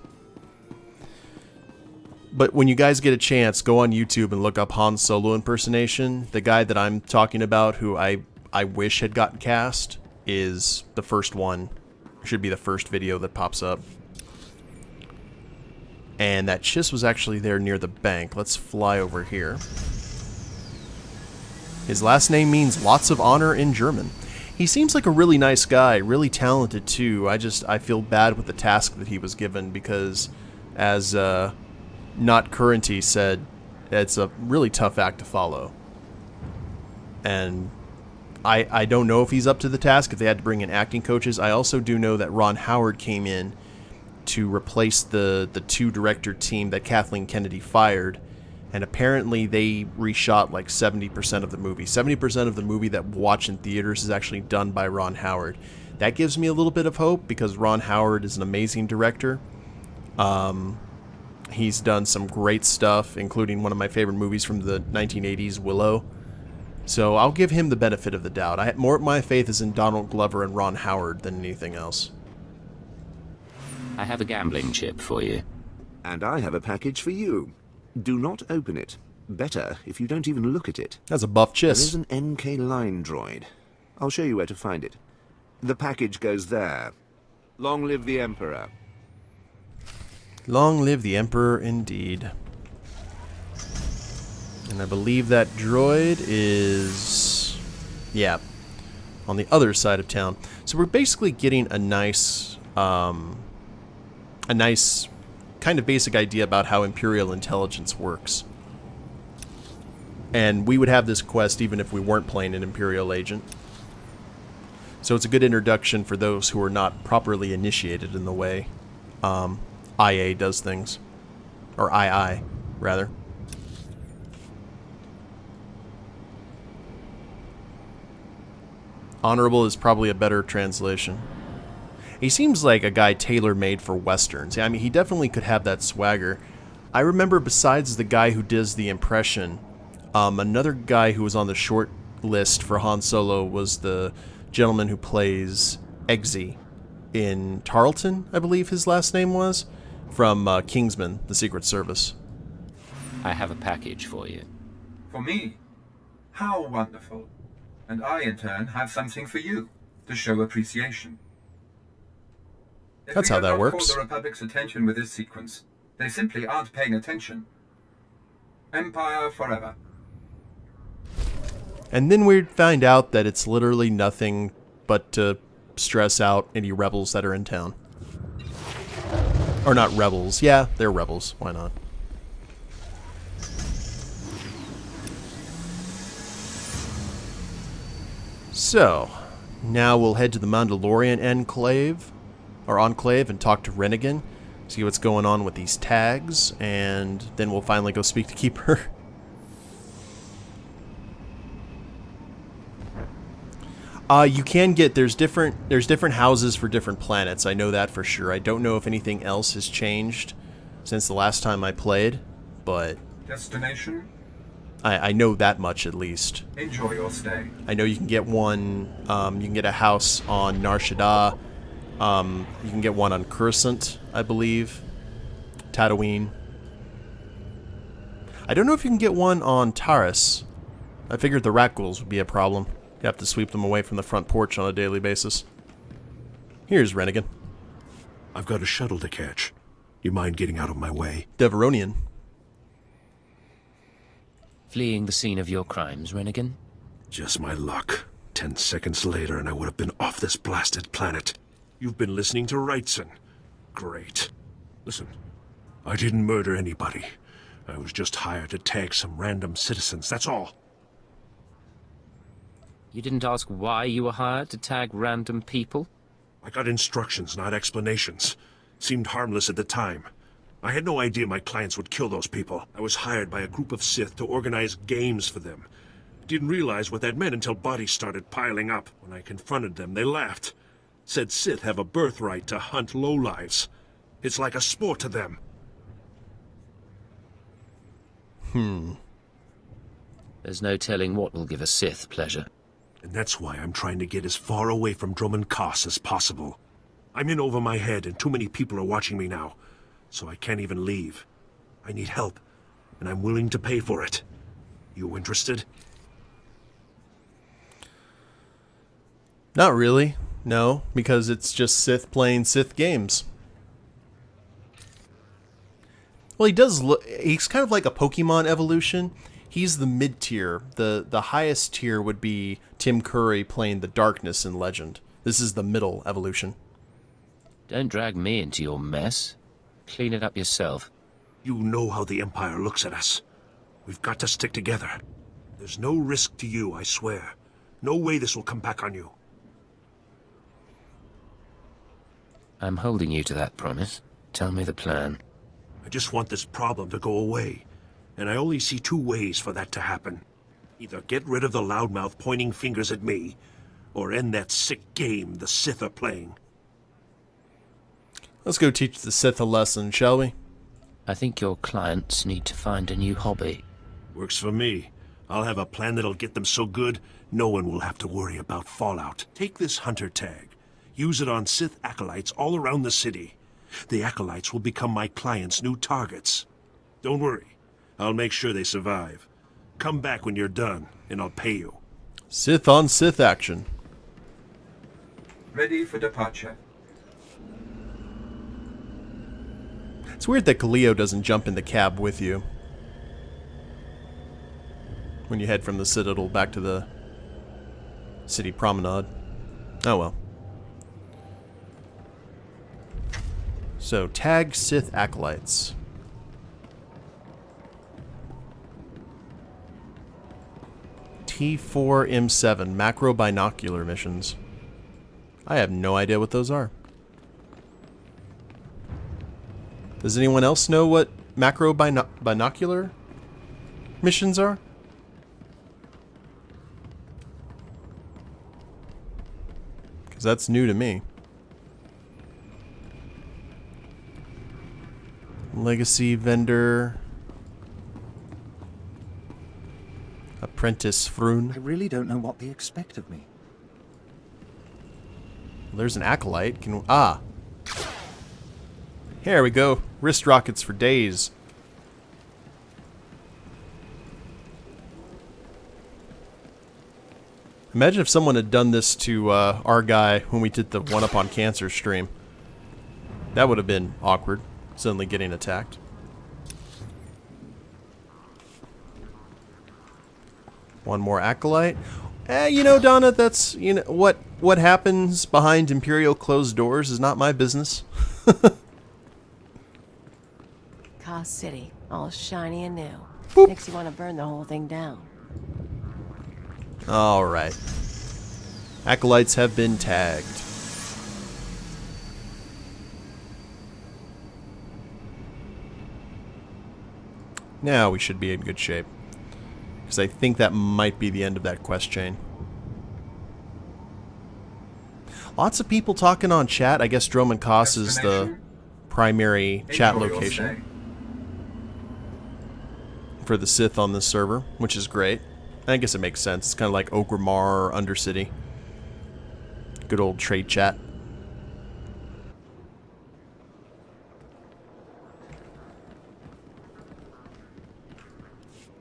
But when you guys get a chance, go on YouTube and look up Han Solo impersonation. The guy that I'm talking about, who I wish had gotten cast, is the first one. Should be the first video that pops up. And that Chiss was actually there near the bank. Let's fly over here. His last name means lots of honor in German. He seems like a really nice guy, really talented too. I feel bad with the task that he was given because, as Not Currenty said, it's a really tough act to follow. And I don't know if he's up to the task, if they had to bring in acting coaches. I also do know that Ron Howard came in to replace the two director team that Kathleen Kennedy fired, and apparently they reshot like 70% of the movie. 70% of the movie that we watch in theaters is actually done by Ron Howard. That gives me a little bit of hope because Ron Howard is an amazing director. He's done some great stuff, including one of my favorite movies from the 1980s, Willow. So I'll give him the benefit of the doubt. More of my faith is in Donald Glover and Ron Howard than anything else. I have a gambling chip for you. And I have a package for you. Do not open it. Better if you don't even look at it. That's a buff Chiss. There is an NK line droid. I'll show you where to find it. The package goes there. Long live the Emperor. Long live the Emperor, indeed. And I believe that droid is... yeah, on the other side of town. So we're basically getting a nice kind of basic idea about how Imperial Intelligence works. And we would have this quest even if we weren't playing an Imperial Agent. So it's a good introduction for those who are not properly initiated in the way IA does things. Or II, rather. Honorable is probably a better translation. He seems like a guy tailor-made for westerns. I mean, he definitely could have that swagger. I remember besides the guy who does the impression, another guy who was on the short list for Han Solo was the gentleman who plays Eggsy in Tarleton, I believe his last name was, from Kingsman, the Secret Service. I have a package for you. For me? How wonderful. And I, in turn, have something for you, to show appreciation. That's how that works. If we have not called the Republic's attention with this sequence, they simply aren't paying attention. Empire forever. And then we'd find out that it's literally nothing but to stress out any rebels that are in town. Or not rebels. Yeah, they're rebels. Why not? So, now we'll head to the Mandalorian Enclave, or Enclave, and talk to Rennigan, see what's going on with these tags, and then we'll finally go speak to Keeper. You can get, there's different houses for different planets, I know that for sure. I don't know if anything else has changed since the last time I played, but... Destination? I know that much at least. Enjoy your stay. I know you can get one, you can get a house on Nar Shaddaa, you can get one on Coruscant, I believe, Tatooine. I don't know if you can get one on Taris. I figured the rat ghouls would be a problem. You have to sweep them away from the front porch on a daily basis. Here's Rennigan. I've got a shuttle to catch. You mind getting out of my way? Deveronian. Fleeing the scene of your crimes, Rennigan? Just my luck. 10 seconds later and I would have been off this blasted planet. You've been listening to Wrightson. Great. Listen, I didn't murder anybody. I was just hired to tag some random citizens, that's all. You didn't ask why you were hired to tag random people? I got instructions, not explanations. Seemed harmless at the time. I had no idea my clients would kill those people. I was hired by a group of Sith to organize games for them. Didn't realize what that meant until bodies started piling up. When I confronted them, they laughed. Said Sith have a birthright to hunt lowlives. It's like a sport to them. There's no telling what will give a Sith pleasure. And that's why I'm trying to get as far away from Dromund Kaas as possible. I'm in over my head and too many people are watching me now. So I can't even leave. I need help, and I'm willing to pay for it. You interested? Not really. No, because it's just Sith playing Sith games. Well, he does look... He's kind of like a Pokemon evolution. He's the mid-tier. The highest tier would be Tim Curry playing the Darkness in Legend. This is the middle evolution. Don't drag me into your mess. Clean it up yourself. You know how the Empire looks at us. We've got to stick together. There's no risk to you, I swear. No way this will come back on you. I'm holding you to that promise. Tell me the plan. I just want this problem to go away. And I only see two ways for that to happen. Either get rid of the loudmouth pointing fingers at me, or end that sick game the Sith are playing. Let's go teach the Sith a lesson, shall we? I think your clients need to find a new hobby. Works for me. I'll have a plan that'll get them so good, no one will have to worry about fallout. Take this hunter tag. Use it on Sith acolytes all around the city. The acolytes will become my clients' new targets. Don't worry. I'll make sure they survive. Come back when you're done, and I'll pay you. Sith on Sith action. Ready for departure. It's weird that Galeo doesn't jump in the cab with you when you head from the Citadel back to the city promenade. Oh well. So, tag Sith acolytes. T4M7 macro binocular missions. I have no idea what those are. Does anyone else know what macro binocular missions are? Because that's new to me. Legacy vendor. Apprentice Froon. I really don't know what they expect of me. There's an acolyte. Here we go. Wrist rockets for days. Imagine if someone had done this to our guy when we did the One Up on Cancer stream. That would have been awkward. Suddenly getting attacked. One more acolyte. You know, Donna, that's, you know, what happens behind Imperial closed doors is not my business. Kaas City, all shiny and new. Boop. Makes you want to burn the whole thing down. Alright. Acolytes have been tagged. Now we should be in good shape. Because I think that might be the end of that quest chain. Lots of people talking on chat. I guess Dromund Kaas is the primary chat location for the Sith on this server, which is great. I guess it makes sense. It's kind of like Orgrimmar or Undercity. Good old trade chat.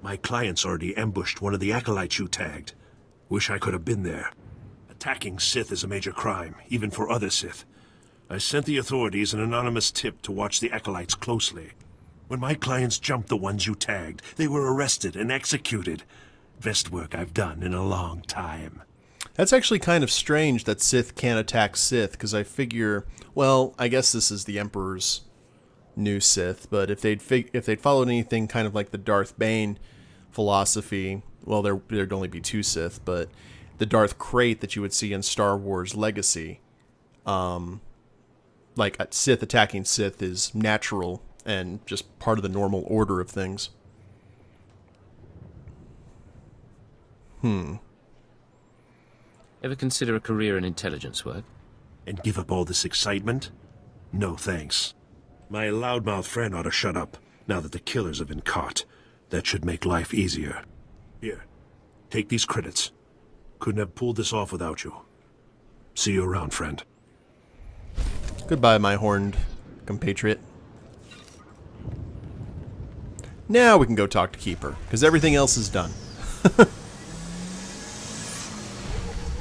My clients already ambushed one of the acolytes you tagged. Wish I could have been there. Attacking Sith is a major crime, even for other Sith. I sent the authorities an anonymous tip to watch the acolytes closely. When my clients jumped the ones you tagged, they were arrested and executed. Best work I've done in a long time. That's actually kind of strange that Sith can't attack Sith, because I figure, well, I guess this is the Emperor's new Sith, but if they'd followed anything kind of like the Darth Bane philosophy, well, there'd only be 2 Sith, but the Darth Krayt that you would see in Star Wars Legacy, like Sith attacking Sith is natural and just part of the normal order of things. Ever consider a career in intelligence work? And give up all this excitement? No thanks. My loudmouth friend ought to shut up, now that the killers have been caught. That should make life easier. Here, take these credits. Couldn't have pulled this off without you. See you around, friend. Goodbye, my horned compatriot. Now we can go talk to Keeper, because everything else is done.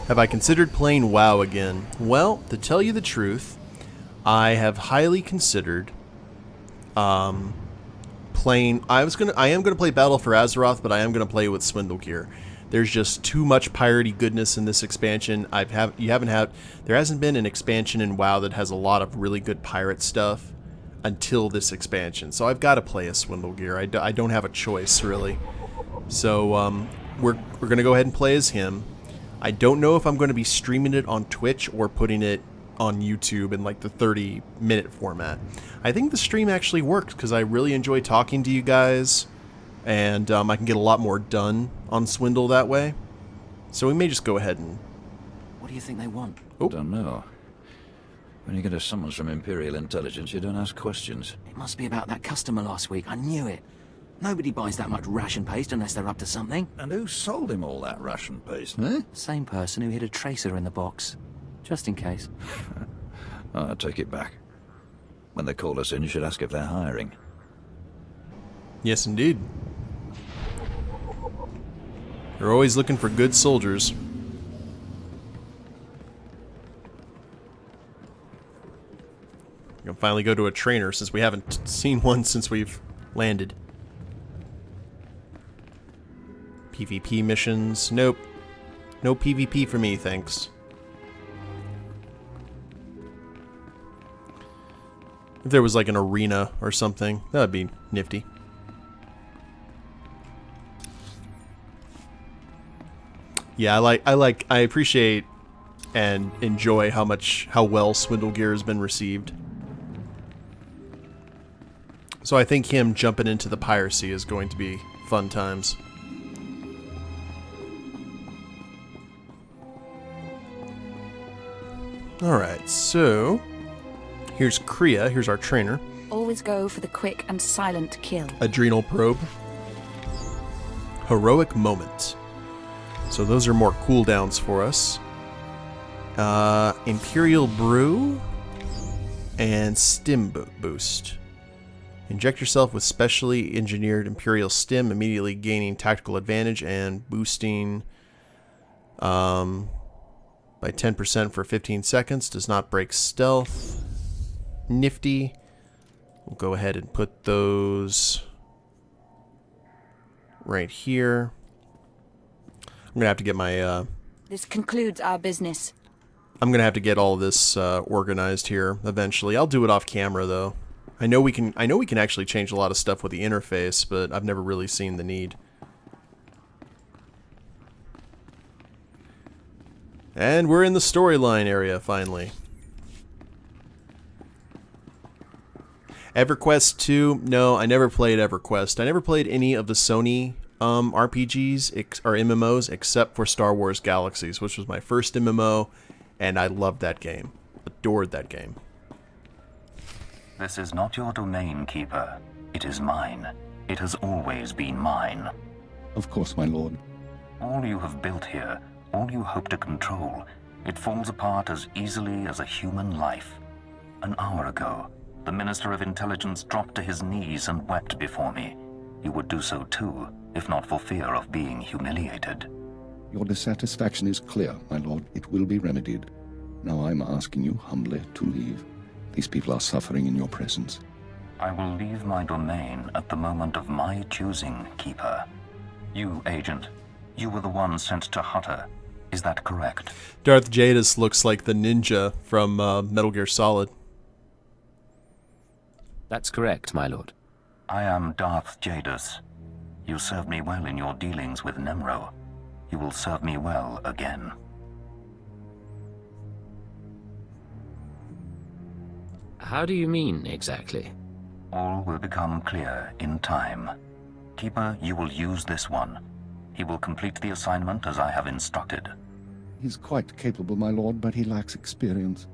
Have I considered playing WoW again? Well, to tell you the truth, I have highly considered playing. I am gonna play Battle for Azeroth, but I am gonna play with Swindle Gear. There's just too much piratey goodness in this expansion. There hasn't been an expansion in WoW that has a lot of really good pirate stuff until this expansion. So I've got to play a Swindle Gear. I don't have a choice, really. So we're going to go ahead and play as him. I don't know if I'm going to be streaming it on Twitch or putting it on YouTube in like the 30-minute format. I think the stream actually works because I really enjoy talking to you guys, and I can get a lot more done on Swindle that way. So we may just go ahead and... What do you think they want? I don't know. When you get a summons from Imperial Intelligence, you don't ask questions. It must be about that customer last week. I knew it. Nobody buys that much ration paste unless they're up to something. And who sold him all that ration paste, eh? Same person who hid a tracer in the box. Just in case. I take it back. When they call us in, you should ask if they're hiring. Yes, indeed. They're always looking for good soldiers. We'll finally go to a trainer since we haven't seen one since we've landed. PvP missions. Nope. No PvP for me, thanks. If there was like an arena or something, that would be nifty. Yeah, I appreciate and enjoy how well Swindle Gear has been received. So I think him jumping into the piracy is going to be fun times. Alright, so here's Kriya, here's our trainer. Always go for the quick and silent kill. Adrenal probe. Heroic moment. So those are more cooldowns for us. Imperial brew and stim boost. Inject yourself with specially engineered Imperial stim, immediately gaining tactical advantage and boosting by 10% for 15 seconds. Does not break stealth. Nifty. We'll go ahead and put those right here. I'm going to have to get my... This concludes our business. I'm going to have to get all this organized here eventually. I'll do it off camera, though. I know we can actually change a lot of stuff with the interface, but I've never really seen the need. And we're in the storyline area, finally. EverQuest 2, no, I never played EverQuest. I never played any of the Sony RPGs or MMOs except for Star Wars Galaxies, which was my first MMO, and I loved that game. Adored that game. This is not your domain, Keeper. It is mine. It has always been mine. Of course, my lord. All you have built here, all you hope to control, it falls apart as easily as a human life. An hour ago, the Minister of Intelligence dropped to his knees and wept before me. He would do so too, if not for fear of being humiliated. Your dissatisfaction is clear, my lord. It will be remedied. Now I'm asking you humbly to leave. These people are suffering in your presence. I will leave my domain at the moment of my choosing, Keeper. You, Agent, You were the one sent to Hutter. Is that correct? Darth Jadis looks like the ninja from Metal Gear Solid. That's correct, my lord. I am Darth Jadis. You served me well in your dealings with Nemro. You will serve me well again. How do you mean, exactly? All will become clear in time. Keeper, you will use this one. He will complete the assignment as I have instructed. He's quite capable, my lord, but he lacks experience.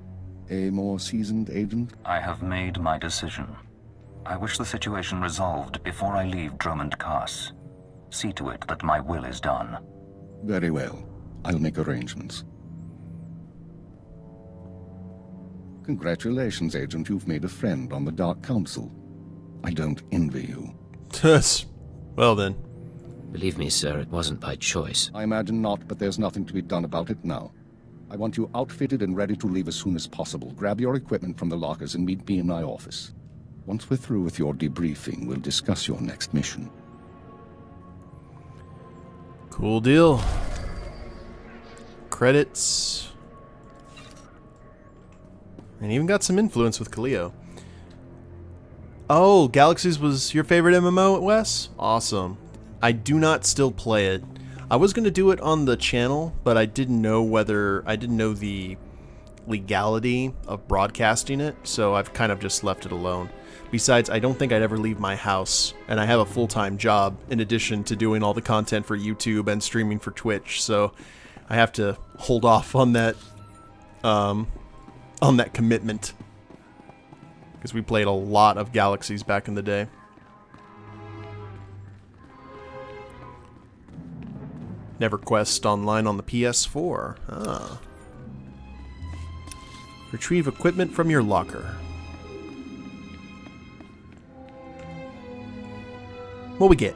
A more seasoned agent? I have made my decision. I wish the situation resolved before I leave Dromund Kaas. See to it that my will is done. Very well. I'll make arrangements. Congratulations, Agent. You've made a friend on the Dark Council. I don't envy you. Well then. Believe me, sir, it wasn't by choice. I imagine not, but there's nothing to be done about it now. I want you outfitted and ready to leave as soon as possible. Grab your equipment from the lockers and meet me in my office. Once we're through with your debriefing, we'll discuss your next mission. Cool deal. Credits. And even got some influence with Kaleo. Oh, Galaxies was your favorite MMO, Wes? Awesome. I do not still play it. I was going to do it on the channel, but I didn't know the legality of broadcasting it, so I've kind of just left it alone. Besides, I don't think I'd ever leave my house, and I have a full-time job in addition to doing all the content for YouTube and streaming for Twitch, so I have to hold off on that commitment. Because we played a lot of Galaxies back in the day. NeverQuest Online on the PS4. Ah. Retrieve equipment from your locker. What we get?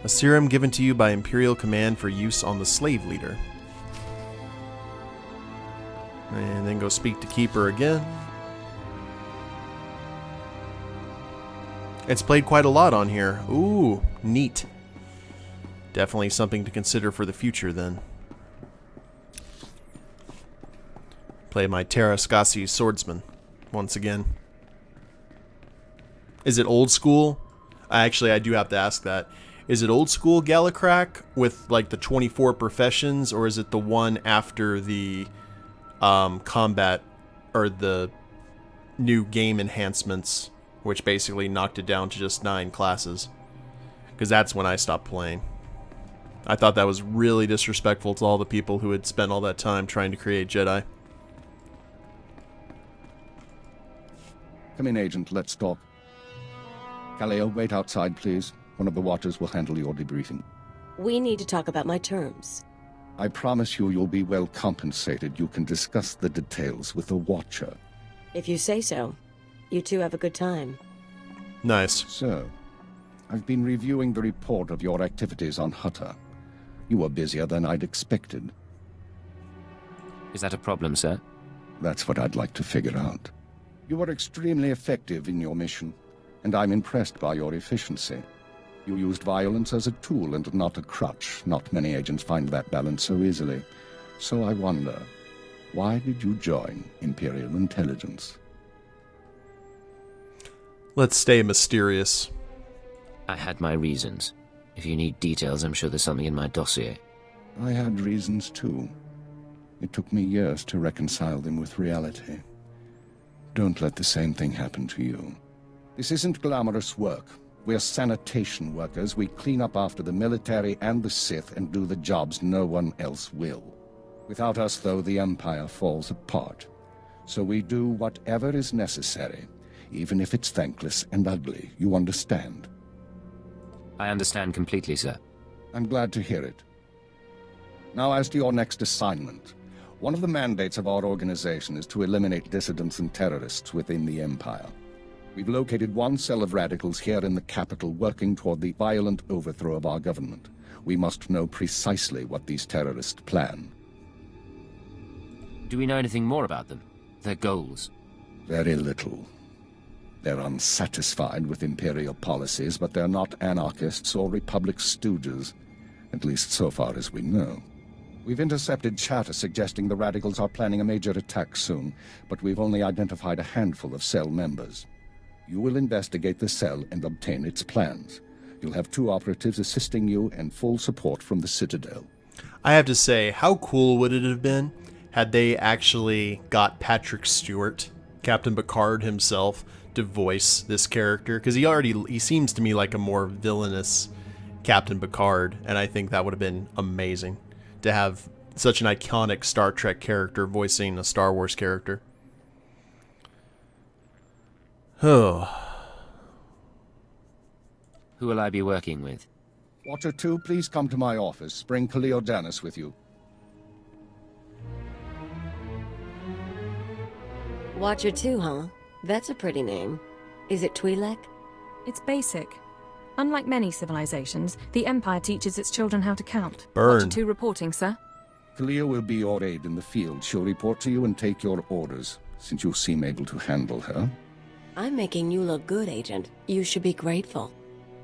A serum given to you by Imperial Command for use on the slave leader. And then go speak to Keeper again. It's played quite a lot on here. Ooh, neat. Definitely something to consider for the future then. Play my Terraskasi swordsman once again. Is it old school? Actually, I do have to ask that. Is it old school Galacrack with like the 24 professions, or is it the one after the combat or the new game enhancements, which basically knocked it down to just 9 classes? Because that's when I stopped playing. I thought that was really disrespectful to all the people who had spent all that time trying to create Jedi. Come in, Agent. Let's talk. Kaleo, wait outside, please. One of the Watchers will handle your debriefing. We need to talk about my terms. I promise you'll be well compensated. You can discuss the details with the Watcher. If you say so. You two have a good time. Nice. So, I've been reviewing the report of your activities on Hutter. You were busier than I'd expected. Is that a problem, sir? That's what I'd like to figure out. You were extremely effective in your mission, and I'm impressed by your efficiency. You used violence as a tool and not a crutch. Not many agents find that balance so easily. So I wonder, why did you join Imperial Intelligence? Let's stay mysterious. I had my reasons. If you need details, I'm sure there's something in my dossier. I had reasons too. It took me years to reconcile them with reality. Don't let the same thing happen to you. This isn't glamorous work. We're sanitation workers. We clean up after the military and the Sith and do the jobs no one else will. Without us, though, the Empire falls apart. So we do whatever is necessary, even if it's thankless and ugly. You understand? I understand completely, sir. I'm glad to hear it. Now, as to your next assignment. One of the mandates of our organization is to eliminate dissidents and terrorists within the Empire. We've located one cell of radicals here in the capital working toward the violent overthrow of our government. We must know precisely what these terrorists plan. Do we know anything more about them? Their goals? Very little. They're unsatisfied with Imperial policies, but they're not anarchists or Republic stooges. At least so far as we know. We've intercepted chatter suggesting the Radicals are planning a major attack soon, but we've only identified a handful of cell members. You will investigate the cell and obtain its plans. You'll have 2 operatives assisting you and full support from the Citadel. I have to say, how cool would it have been had they actually got Patrick Stewart, Captain Picard himself, to voice this character? Because he seems to me like a more villainous Captain Picard, and I think that would have been amazing to have such an iconic Star Trek character voicing a Star Wars character. Oh. Who will I be working with? Watcher 2, please come to my office. Bring Khalil Danis with you. Watcher 2, huh? That's a pretty name. Is it Twi'lek? It's basic. Unlike many civilizations, the Empire teaches its children how to count. Burn. Watcher 2 reporting, sir. Khalil will be your aide in the field. She'll report to you and take your orders, since you seem able to handle her. I'm making you look good, Agent. You should be grateful.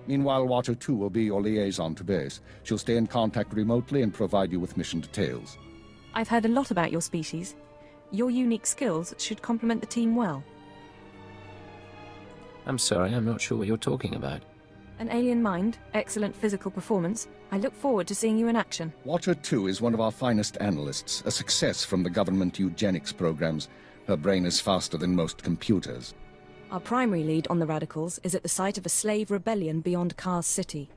Meanwhile, Watcher 2 will be your liaison to base. She'll stay in contact remotely and provide you with mission details. I've heard a lot about your species. Your unique skills should complement the team well. I'm sorry, I'm not sure what you're talking about. An alien mind, excellent physical performance. I look forward to seeing you in action. Watcher 2 is one of our finest analysts, a success from the government eugenics programs. Her brain is faster than most computers. Our primary lead on the Radicals is at the site of a slave rebellion beyond Kaas City.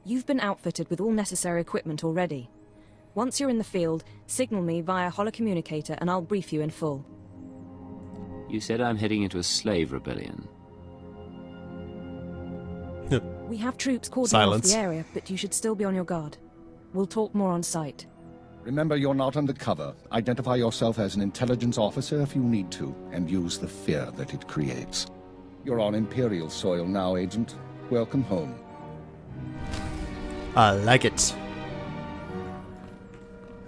You've been outfitted with all necessary equipment already. Once you're in the field, signal me via holocommunicator and I'll brief you in full. You said I'm heading into a slave rebellion. We have troops cordoned off the area, but you should still be on your guard. We'll talk more on site. Remember, you're not undercover. Identify yourself as an intelligence officer if you need to, and use the fear that it creates. You're on Imperial soil now, Agent. Welcome home. I like it.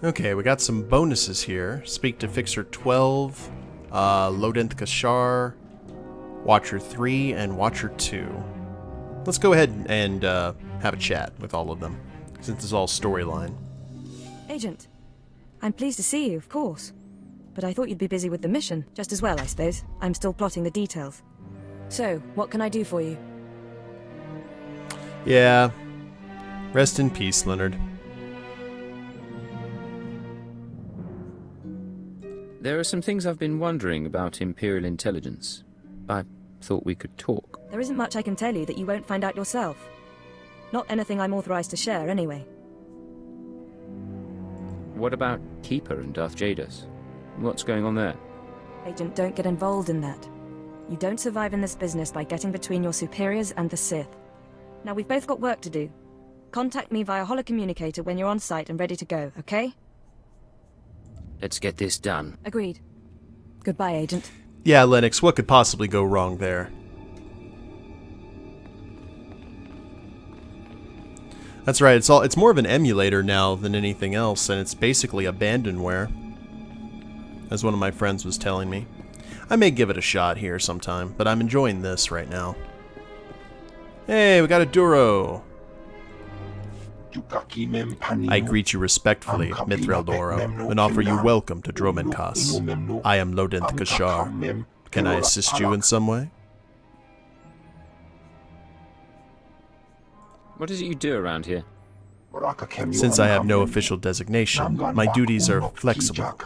Okay, we got some bonuses here. Speak to Fixer 12, Lodenth Kashar, Watcher 3, and Watcher 2. Let's go ahead and have a chat with all of them, since it's all storyline. Agent, I'm pleased to see you, of course. But I thought you'd be busy with the mission, just as well, I suppose. I'm still plotting the details. So, what can I do for you? Yeah. Rest in peace, Leonard. There are some things I've been wondering about Imperial Intelligence. I thought we could talk. There isn't much I can tell you that you won't find out yourself. Not anything I'm authorized to share, anyway. What about Keeper and Darth Jadas? What's going on there? Agent, don't get involved in that. You don't survive in this business by getting between your superiors and the Sith. Now, we've both got work to do. Contact me via holocommunicator when you're on site and ready to go, okay? Let's get this done. Agreed. Goodbye, Agent. Yeah, Lennox, what could possibly go wrong there? That's right, it's more of an emulator now than anything else, and it's basically abandonware, as one of my friends was telling me. I may give it a shot here sometime, but I'm enjoying this right now. Hey, we got a Duro! I greet you respectfully, Mithril Doro, and offer you welcome to Dromund Kaas. I am Lodenth Kashar. Can I assist you in some way? What is it you do around here? Since I have no official designation, my duties are flexible.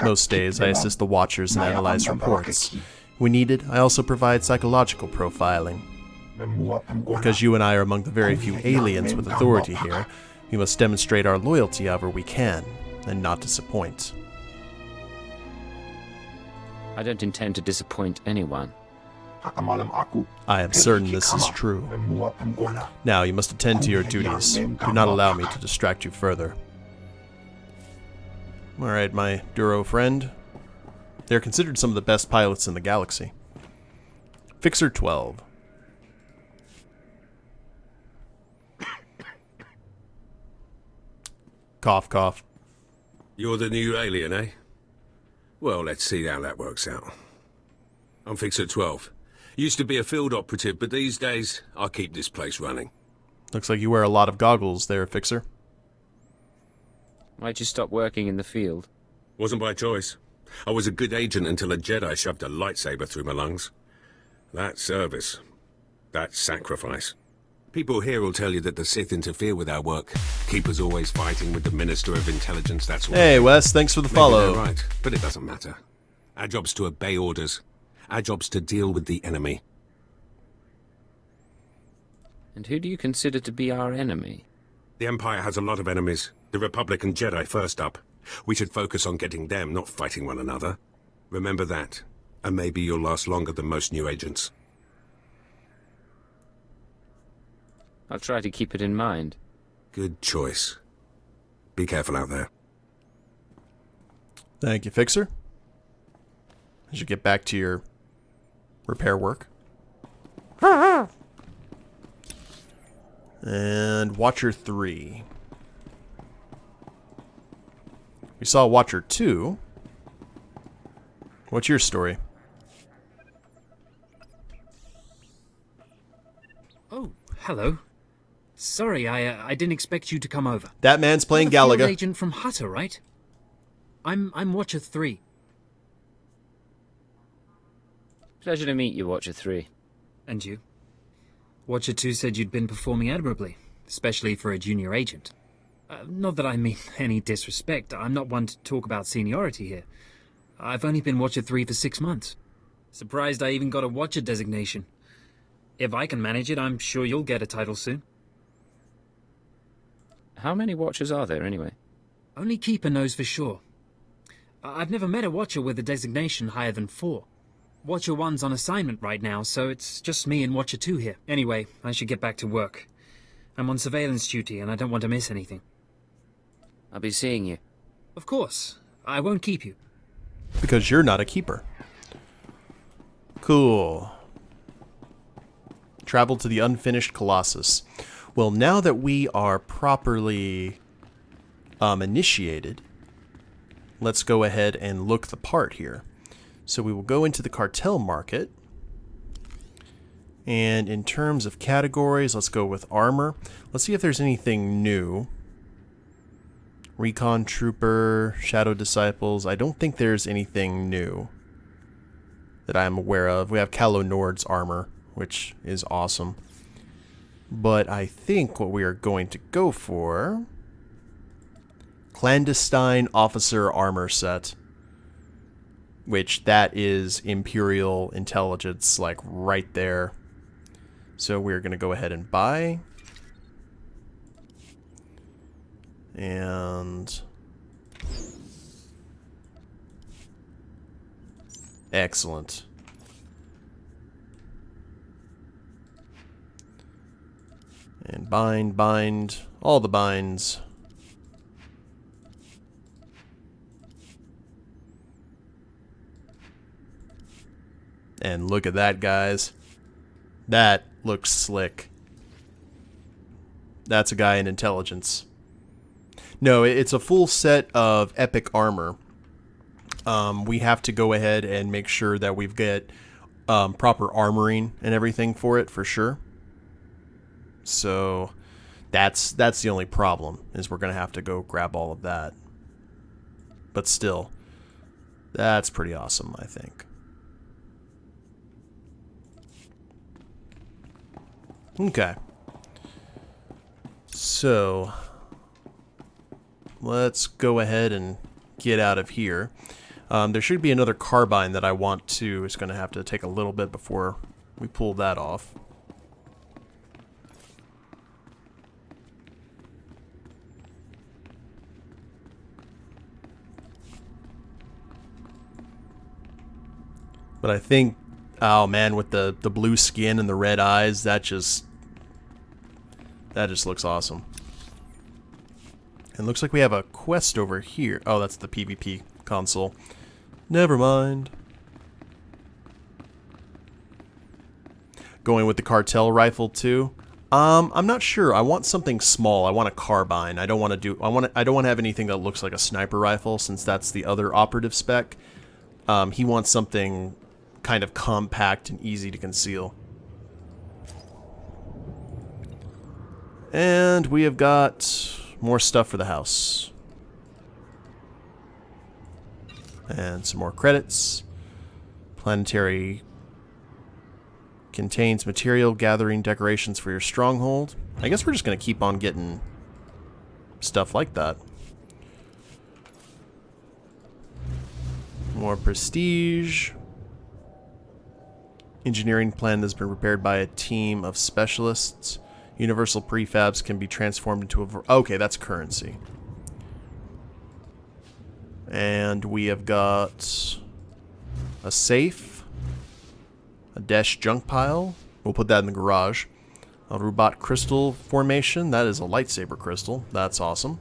Most days I assist the Watchers and analyze reports. When needed, I also provide psychological profiling. Because you and I are among the very few aliens with authority here, we must demonstrate our loyalty however we can, and not disappoint. I don't intend to disappoint anyone. I am certain this is true. Now you must attend to your duties. Do not allow me to distract you further. Alright, my Duro friend. They're considered some of the best pilots in the galaxy. Fixer 12. Cough, cough. You're the new alien, eh? Well, let's see how that works out. I'm Fixer 12. Used to be a field operative, but these days, I keep this place running. Looks like you wear a lot of goggles there, Fixer. Why'd you stop working in the field? Wasn't by choice. I was a good agent until a Jedi shoved a lightsaber through my lungs. That service. That sacrifice. People here will tell you that the Sith interfere with our work. Keep us always fighting with the Minister of Intelligence, that's all. Hey, Wes, thanks for the follow. Maybe they're right, but it doesn't matter. Our job's to obey orders. Our job's to deal with the enemy. And who do you consider to be our enemy? The Empire has a lot of enemies. The Republic and Jedi first up. We should focus on getting them, not fighting one another. Remember that, and maybe you'll last longer than most new agents. I'll try to keep it in mind. Good choice. Be careful out there. Thank you, Fixer. As you get back to your repair work. And Watcher 3. We saw Watcher 2. What's your story? Oh, hello. Sorry, I didn't expect you to come over. That man's playing You're the Galaga. field agent from Hutter, right? I'm Watcher 3. Pleasure to meet you, Watcher 3. And you? Watcher 2 said you'd been performing admirably, especially for a junior agent. Not that I mean any disrespect. I'm not one to talk about seniority here. I've only been Watcher 3 for 6 months. Surprised I even got a Watcher designation. If I can manage it, I'm sure you'll get a title soon. How many Watchers are there, anyway? Only Keeper knows for sure. I've never met a Watcher with a designation higher than 4. Watcher 1's on assignment right now, so it's just me and Watcher 2 here. Anyway, I should get back to work. I'm on surveillance duty, and I don't want to miss anything. I'll be seeing you. Of course. I won't keep you. Because you're not a keeper. Cool. Travel to the Unfinished Colossus. Well, now that we are properly initiated, let's go ahead and look the part here. So we will go into the cartel market. And in terms of categories, let's go with armor. Let's see if there's anything new. Recon Trooper, Shadow Disciples. I don't think there's anything new that I'm aware of. We have Calo Nord's armor, which is awesome. But I think what we are going to go for... Clandestine Officer Armor Set. Which that is Imperial Intelligence, like right there. So we're going to go ahead and buy. And... excellent. And bind, all the binds. And look at that, guys. That looks slick. That's a guy in intelligence. No, it's a full set of epic armor. We have to go ahead and make sure that we've got proper armoring and everything for it, for sure. So that's the only problem, is we're going to have to go grab all of that. But still, that's pretty awesome, I think. Okay. So, let's go ahead and get out of here. There should be another carbine that I want to. It's going to have to take a little bit before we pull that off. But I think, oh man, with the blue skin and the red eyes, that just looks awesome. And looks like we have a quest over here. Oh, that's the PvP console. Never mind. Going with the cartel rifle too. I'm not sure. I want something small. I want a carbine. I don't want to have anything that looks like a sniper rifle, since that's the other operative spec. He wants something kind of compact and easy to conceal. And we have got more stuff for the house. And some more credits. Planetary contains material gathering decorations for your stronghold. I guess we're just going to keep on getting stuff like that. More prestige. Engineering plan has been prepared by a team of specialists. Universal prefabs can be transformed into a... Okay, that's currency. And we have got a safe, a dash junk pile. We'll put that in the garage. A robot crystal formation. That is a lightsaber crystal. That's awesome.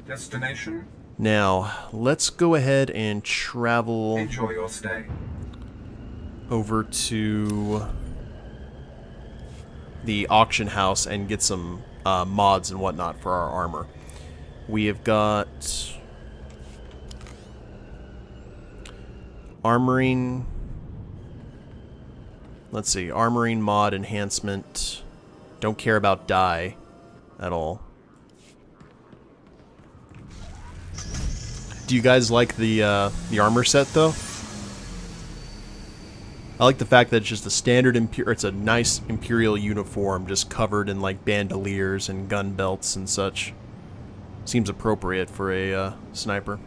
Destination? Now, let's go ahead and travel... Enjoy your stay. Over to the auction house and get some mods and whatnot for our armor. We have got armoring. Let's see, armoring mod enhancement. Don't care about dye at all. Do you guys like the armor set though? I like the fact that it's just a standard it's a nice Imperial uniform, just covered in like bandoliers and gun belts and such. Seems appropriate for a sniper.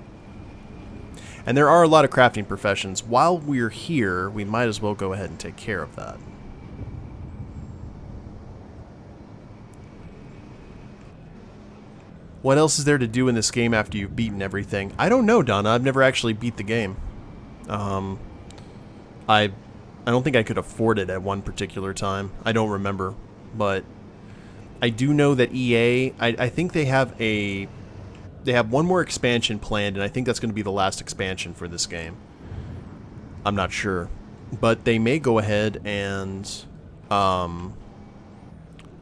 And there are a lot of crafting professions. While we're here, we might as well go ahead and take care of that. What else is there to do in this game after you've beaten everything? I don't know, Donna. I've never actually beat the game. I don't think I could afford it at one particular time. I don't remember. But I do know that EA, I think they have one more expansion planned, and I think that's going to be the last expansion for this game. I'm not sure. But they may go ahead and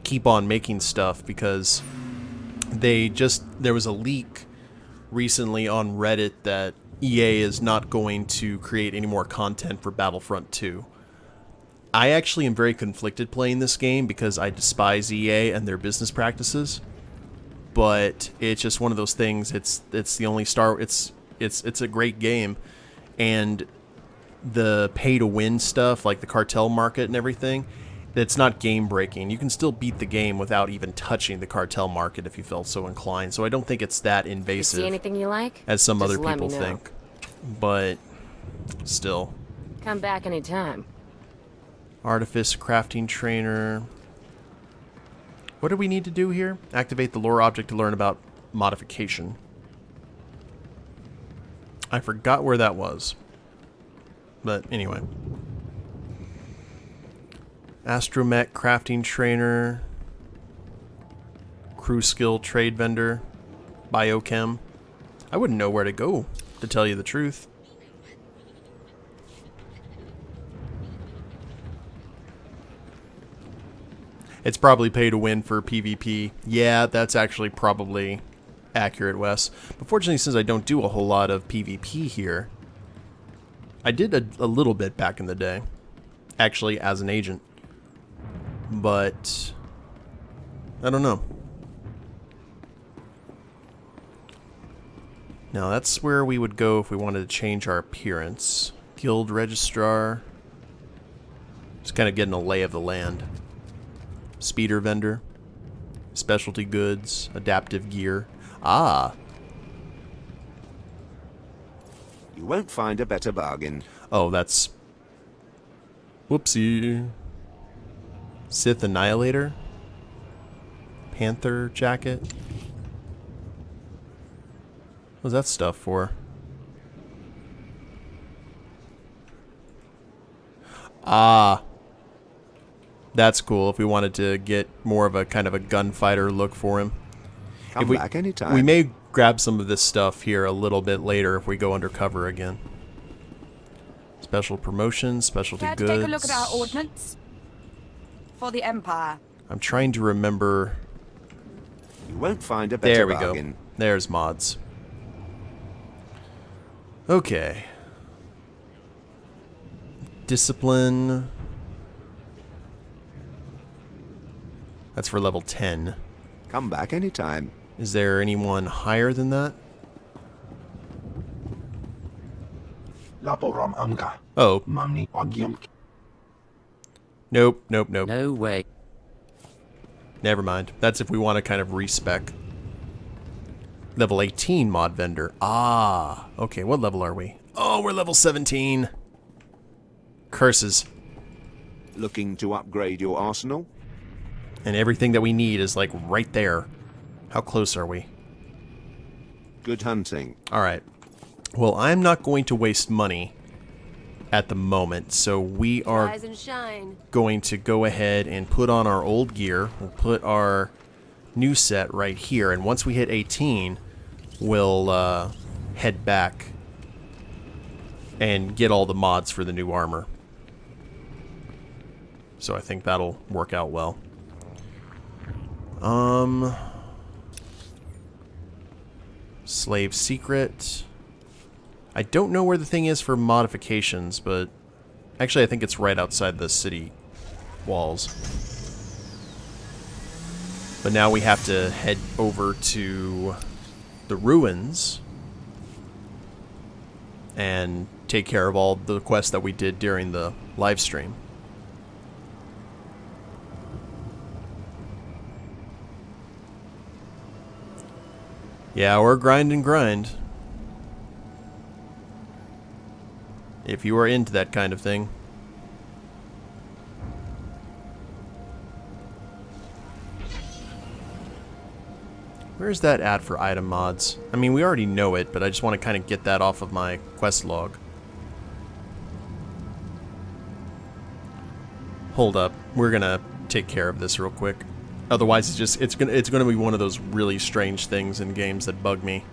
keep on making stuff, because there was a leak recently on Reddit that EA is not going to create any more content for Battlefront 2. I actually am very conflicted playing this game because I despise EA and their business practices. But it's just one of those things. It's the only it's a great game, and the pay to win stuff like the cartel market and everything, it's not game breaking. You can still beat the game without even touching the cartel market if you felt so inclined. So I don't think it's that invasive. You see anything you like? As some Just other let people me know. think. But still. Come back anytime. Artifice crafting trainer. What do we need to do here? Activate the lore object to learn about modification. I forgot where that was. But anyway. Astromech crafting trainer. Crew skill trade vendor. Biochem. I wouldn't know where to go, to tell you the truth. It's probably pay to win for PvP. Yeah, that's actually probably accurate, Wes. But fortunately, since I don't do a whole lot of PvP here, I did a little bit back in the day. Actually, as an agent. But I don't know. Now, that's where we would go if we wanted to change our appearance. Guild Registrar. Just kind of getting a lay of the land. Speeder vendor, specialty goods, adaptive gear. Ah. You won't find a better bargain. Oh, that's... Whoopsie. Sith Annihilator. Panther jacket. What's that stuff for? Ah. That's cool if we wanted to get more of a kind of a gunfighter look for him. Come back anytime. We may grab some of this stuff here a little bit later if we go undercover again. Special promotions, specialty Care goods. to take a look at our ordnance? For the Empire. I'm trying to remember. You won't find a better There we bargain. go. There's mods. Okay. Discipline. That's for level 10. Come back anytime. Is there anyone higher than that? Oh. Nope, nope, nope. No way. Never mind. That's if we want to kind of respec. Level 18 mod vendor. Ah. Okay, what level are we? Oh, we're level 17. Curses. Looking to upgrade your arsenal? And everything that we need is like right there. How close are we? Good hunting. Alright. Well, I'm not going to waste money at the moment, so we are Rise and shine. going to go ahead and put on our old gear. We'll put our new set right here, and once we hit 18, we'll head back and get all the mods for the new armor. So I think that'll work out well. Slave secret. I don't know where the thing is for modifications, but actually I think it's right outside the city walls. But now we have to head over to the ruins and take care of all the quests that we did during the live stream. Yeah, we're grind and grind. If you are into that kind of thing. Where's that at for item mods? I mean, we already know it, but I just want to kind of get that off of my quest log. Hold up. We're gonna take care of this real quick. Otherwise, it's gonna be one of those really strange things in games that bug me.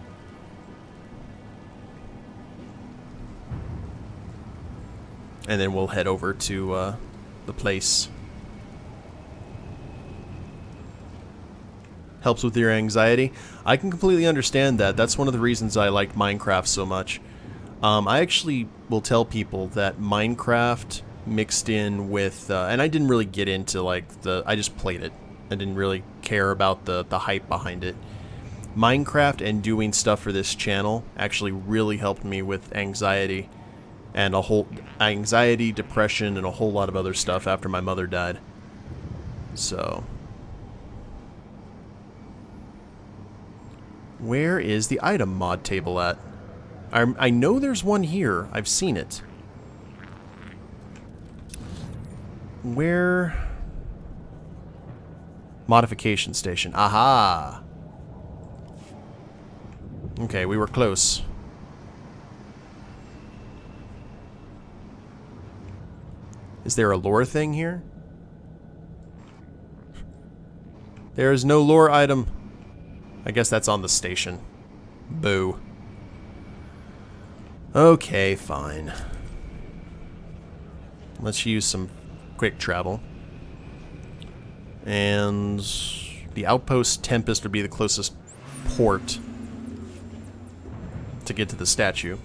And then we'll head over to the place. Helps with your anxiety. I can completely understand that. That's one of the reasons I like Minecraft so much. I actually will tell people that Minecraft mixed in with, and I didn't really get into like I just played it. I didn't really care about the hype behind it. Minecraft and doing stuff for this channel actually really helped me with anxiety and anxiety, depression, and a whole lot of other stuff after my mother died. So, where is the item mod table at? I know there's one here. I've seen it. Where? Modification station. Aha! Okay, we were close. Is there a lore thing here? There is no lore item. I guess that's on the station. Boo. Okay, fine. Let's use some quick travel. And the Outpost Tempest would be the closest port to get to the statue.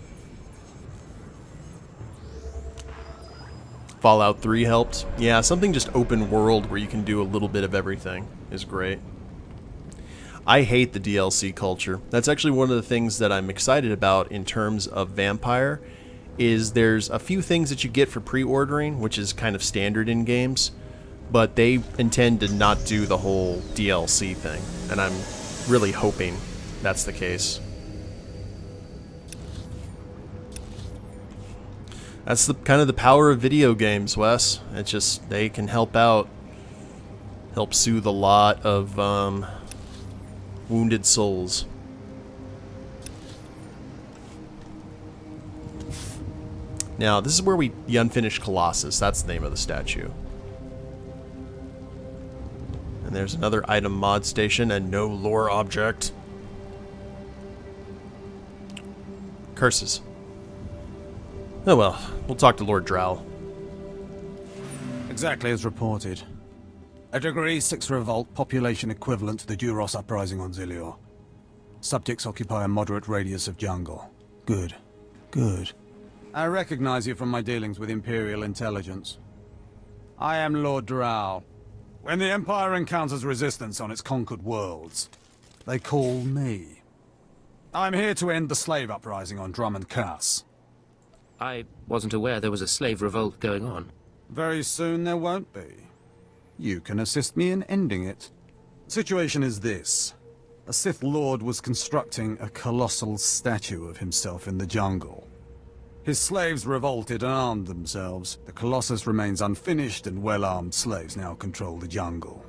Fallout 3 helped. Yeah, something just open world where you can do a little bit of everything is great. I hate the DLC culture. That's actually one of the things that I'm excited about in terms of Vampire, is there's a few things that you get for pre-ordering, which is kind of standard in games, but they intend to not do the whole DLC thing, and I'm really hoping that's the case. That's the kind of the power of video games, Wes. It's just, they can help out, help soothe a lot of wounded souls. Now, this is where the Unfinished Colossus, that's the name of the statue. And there's another item mod station and no lore object. Curses. Oh well, we'll talk to Lord Drow. Exactly as reported. A Degree 6 revolt, population equivalent to the Duros uprising on Zilior. Subjects occupy a moderate radius of jungle. Good. Good. I recognize you from my dealings with Imperial Intelligence. I am Lord Dromund. When the Empire encounters resistance on its conquered worlds, they call me. I'm here to end the slave uprising on Dromund Kaas. I wasn't aware there was a slave revolt going on. Very soon there won't be. You can assist me in ending it. The situation is this. A Sith Lord was constructing a colossal statue of himself in the jungle. His slaves revolted and armed themselves. The Colossus remains unfinished, and well-armed slaves now control the jungle.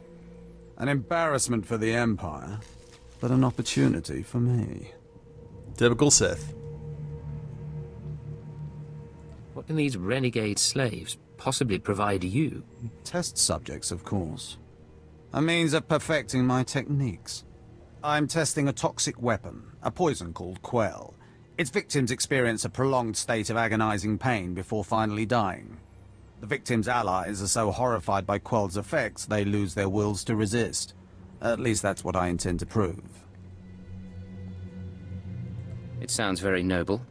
An embarrassment for the Empire, but an opportunity for me. Typical Sith. What can these renegade slaves possibly provide you? Test subjects, of course. A means of perfecting my techniques. I'm testing a toxic weapon, a poison called quell. Its victims experience a prolonged state of agonizing pain before finally dying. The victims' allies are so horrified by quell's effects, they lose their wills to resist. At least that's what I intend to prove. It sounds very noble.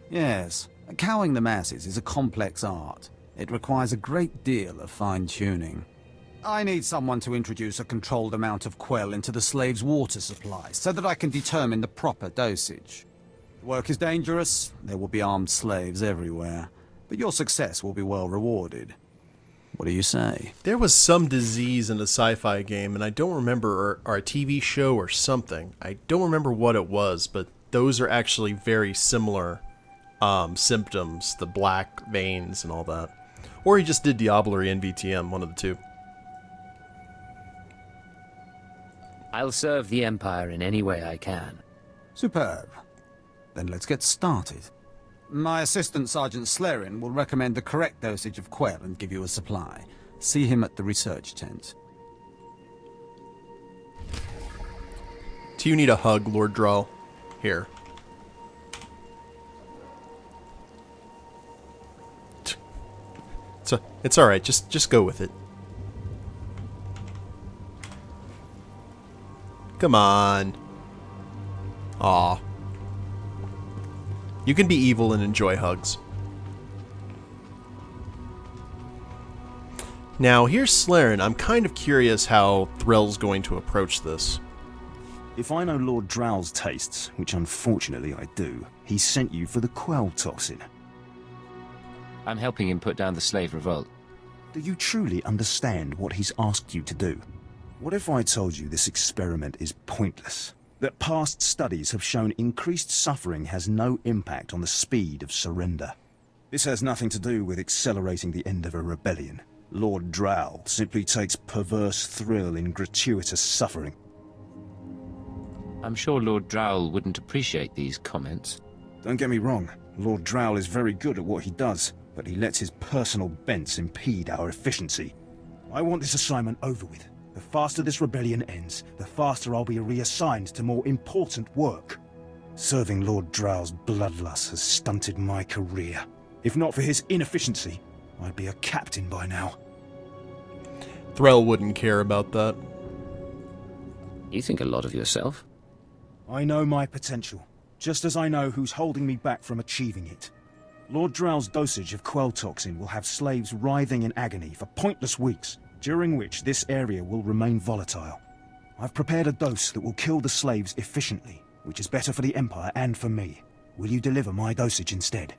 Yes. Cowing the masses is a complex art. It requires a great deal of fine-tuning. I need someone to introduce a controlled amount of quell into the slaves' water supply, so that I can determine the proper dosage. The work is dangerous, there will be armed slaves everywhere, but your success will be well rewarded. What do you say? There was some disease in a sci-fi game, and I don't remember, or a TV show or something. I don't remember what it was, but those are actually very similar symptoms, the black veins and all that. Or he just did Diablerie in VTM, one of the two. I'll serve the Empire in any way I can. Superb. Then let's get started. My assistant, Sergeant Slerin, will recommend the correct dosage of quell and give you a supply. See him at the research tent. Do you need a hug, Lord Dromund? Here. It's alright, just go with it. Come on. Aw. You can be evil and enjoy hugs. Now, here's Slerin. I'm kind of curious how Threll's going to approach this. If I know Lord Drow's tastes, which unfortunately I do, he sent you for the quell toxin. I'm helping him put down the slave revolt. Do you truly understand what he's asked you to do? What if I told you this experiment is pointless? That past studies have shown increased suffering has no impact on the speed of surrender. This has nothing to do with accelerating the end of a rebellion. Lord Drow simply takes perverse thrill in gratuitous suffering. I'm sure Lord Drow wouldn't appreciate these comments. Don't get me wrong, Lord Drow is very good at what he does, but he lets his personal bents impede our efficiency. I want this assignment over with. The faster this rebellion ends, the faster I'll be reassigned to more important work. Serving Lord Drow's bloodlust has stunted my career. If not for his inefficiency, I'd be a captain by now. Threll wouldn't care about that. You think a lot of yourself. I know my potential, just as I know who's holding me back from achieving it. Lord Drow's dosage of quell toxin will have slaves writhing in agony for pointless weeks, during which this area will remain volatile. I've prepared a dose that will kill the slaves efficiently, which is better for the Empire and for me. Will you deliver my dosage instead?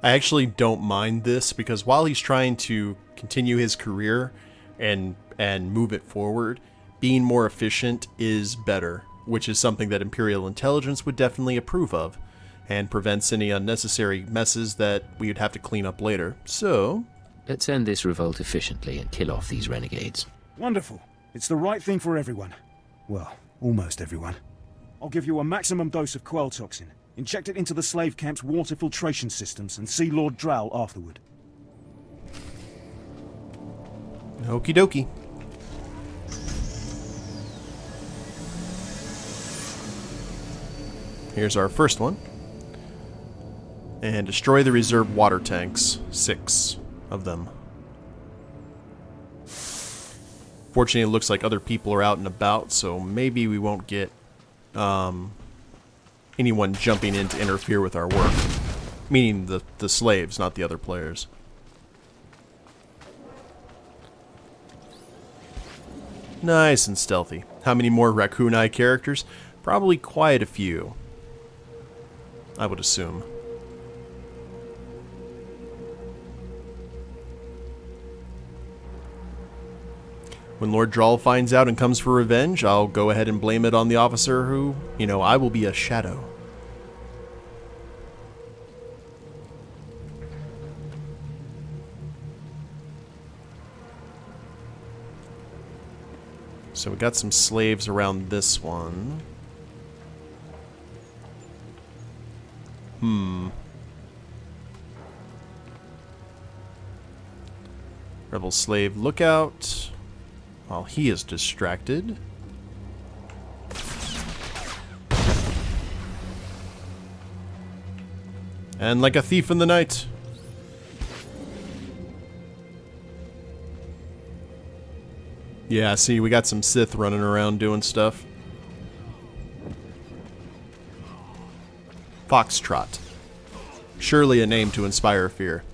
I actually don't mind this, because while he's trying to continue his career and move it forward, being more efficient is better, which is something that Imperial Intelligence would definitely approve of, and prevents any unnecessary messes that we would have to clean up later. So let's end this revolt efficiently and kill off these renegades. Wonderful. It's the right thing for everyone. Well, almost everyone. I'll give you a maximum dose of quell toxin. Inject it into the slave camp's water filtration systems and see Lord Drow afterward. Okie dokie. Here's our first one. And destroy the reserve water tanks. 6 of them. Fortunately, it looks like other people are out and about, so maybe we won't get anyone jumping in to interfere with our work. Meaning the slaves, not the other players. Nice and stealthy. How many more Raccoon Eye characters? Probably quite a few, I would assume. When Lord Drall finds out and comes for revenge, I'll go ahead and blame it on the officer who, you know, I will be a shadow. So we got some slaves around this one. Rebel slave lookout. While he is distracted. And like a thief in the night. Yeah, see, we got some Sith running around doing stuff. Foxtrot. Surely a name to inspire fear.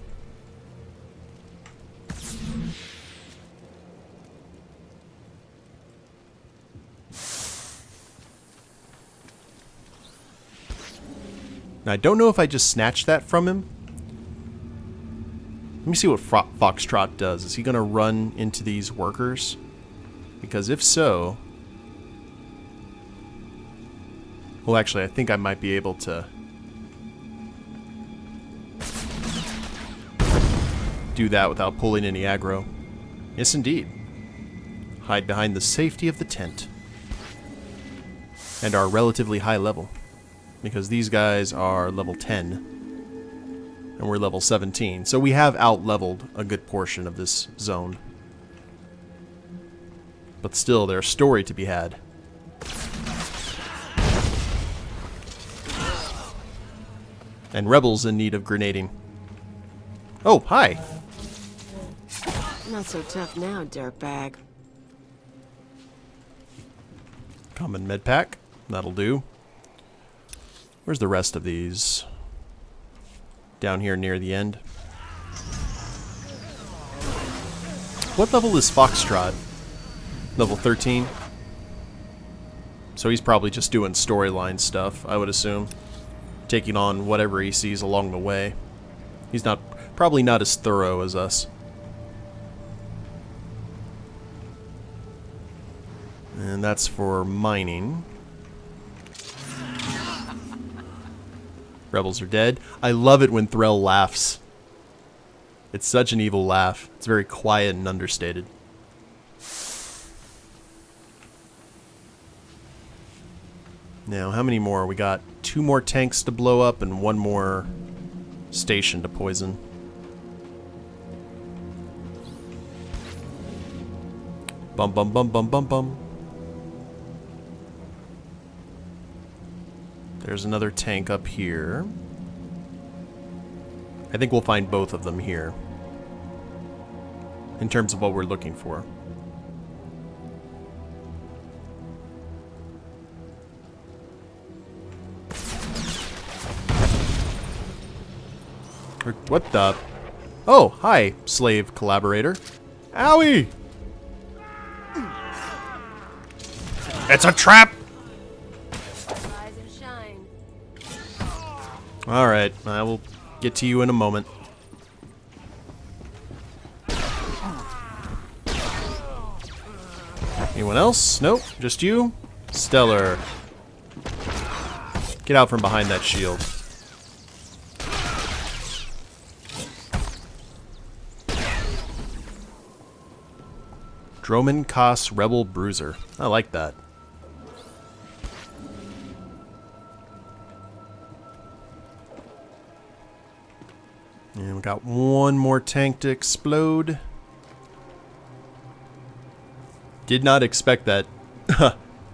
Now, I don't know if I just snatched that from him. Let me see what Foxtrot does. Is he going to run into these workers? Because if so... Well, actually, I think I might be able to... do that without pulling any aggro. Yes, indeed. Hide behind the safety of the tent. And our relatively high level. Because these guys are level 10. And we're level 17. So we have out-leveled a good portion of this zone. But still, there's story to be had. And rebels in need of grenading. Oh, hi! Not so tough now, dirtbag. Common med pack. That'll do. Where's the rest of these? Down here near the end. What level is Foxtrot? Level 13? So he's probably just doing storyline stuff, I would assume. Taking on whatever he sees along the way. He's probably not as thorough as us. And that's for mining. Rebels are dead. I love it when Threll laughs. It's such an evil laugh. It's very quiet and understated. Now, how many more? We got 2 more tanks to blow up and 1 more station to poison. Bum bum bum bum bum bum. There's another tank up here. I think we'll find both of them here. In terms of what we're looking for. What the? Oh, hi, slave collaborator. Owie! It's a trap! Alright, I will get to you in a moment. Anyone else? Nope, just you? Stellar. Get out from behind that shield. Dromund Kaas Rebel Bruiser. I like that. And we got 1 more tank to explode. Did not expect that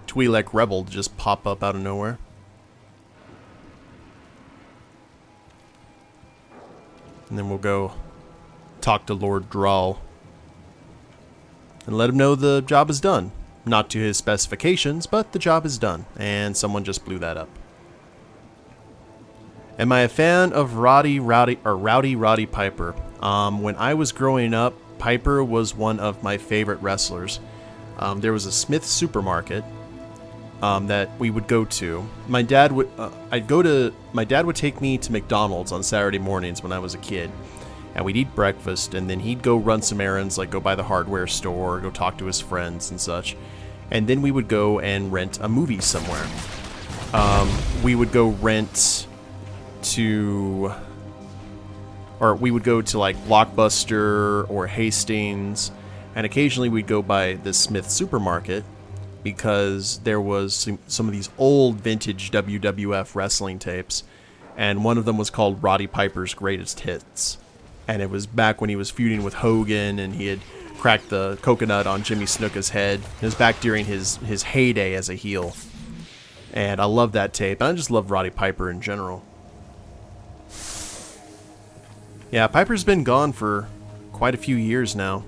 Twi'lek Rebel to just pop up out of nowhere. And then we'll go talk to Lord Drall. And let him know the job is done. Not to his specifications, but the job is done. And someone just blew that up. Am I a fan of Rowdy Piper? When I was growing up, Piper was one of my favorite wrestlers. There was a Smith supermarket that we would go to. My dad would take me to McDonald's on Saturday mornings when I was a kid, and we'd eat breakfast, and then he'd go run some errands, like go by the hardware store, go talk to his friends and such, and then we would go and rent a movie somewhere. We would go to like Blockbuster or Hastings, and occasionally we'd go by the Smith supermarket because there was some of these old vintage WWF wrestling tapes, and one of them was called Roddy Piper's Greatest Hits, and it was back when he was feuding with Hogan and he had cracked the coconut on Jimmy Snuka's head. It was back during his heyday as a heel, and I love that tape, and I just love Roddy Piper in general. Yeah, Piper's been gone for quite a few years now.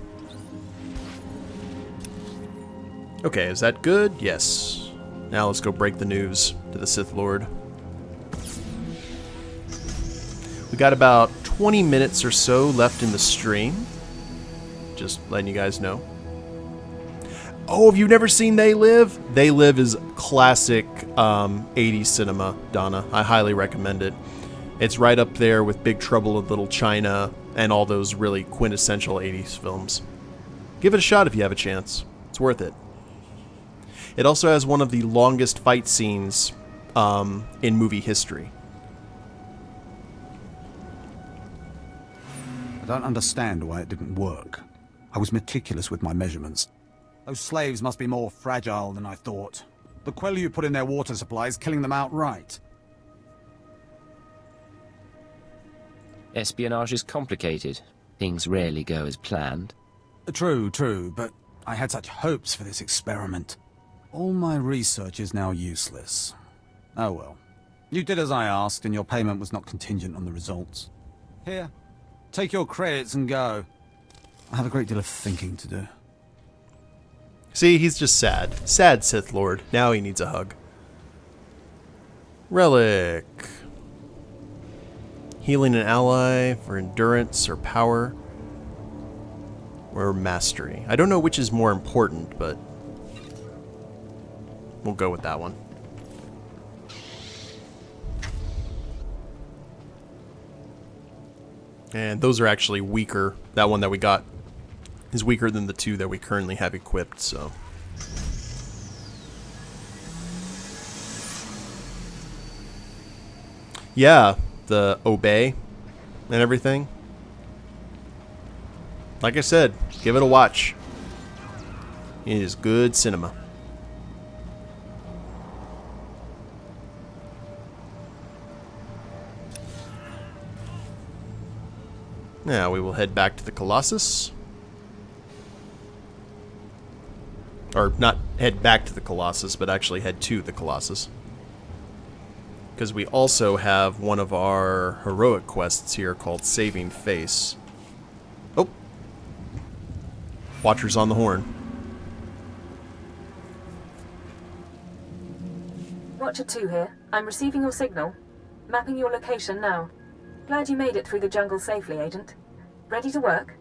Okay, is that good? Yes. Now let's go break the news to the Sith Lord. We got about 20 minutes or so left in the stream. Just letting you guys know. Oh, have you never seen They Live? They Live is classic 80s cinema, Donna. I highly recommend it. It's right up there with Big Trouble in Little China and all those really quintessential 80s films. Give it a shot if you have a chance. It's worth it. It also has one of the longest fight scenes in movie history. I don't understand why it didn't work. I was meticulous with my measurements. Those slaves must be more fragile than I thought. The quell you put in their water supply is killing them outright. Espionage is complicated. Things rarely go as planned. True, but I had such hopes for this experiment. All my research is now useless. Oh well. You did as I asked, and your payment was not contingent on the results. Here, take your credits and go. I have a great deal of thinking to do. See, he's just sad. Sad Sith Lord. Now he needs a hug. Relic. Healing an ally for endurance or power. Or mastery. I don't know which is more important, but we'll go with that one. And those are actually weaker. That one that we got is weaker than the two that we currently have equipped, so. Yeah, the obey and everything. Like I said, give it a watch. It is good cinema. Now we will head back to the Colossus. Or not head back to the Colossus, but actually head to the Colossus. Because we also have one of our heroic quests here called Saving Face. Oh! Watcher's on the horn. Watcher 2 here. I'm receiving your signal. Mapping your location now. Glad you made it through the jungle safely, Agent. Ready to work?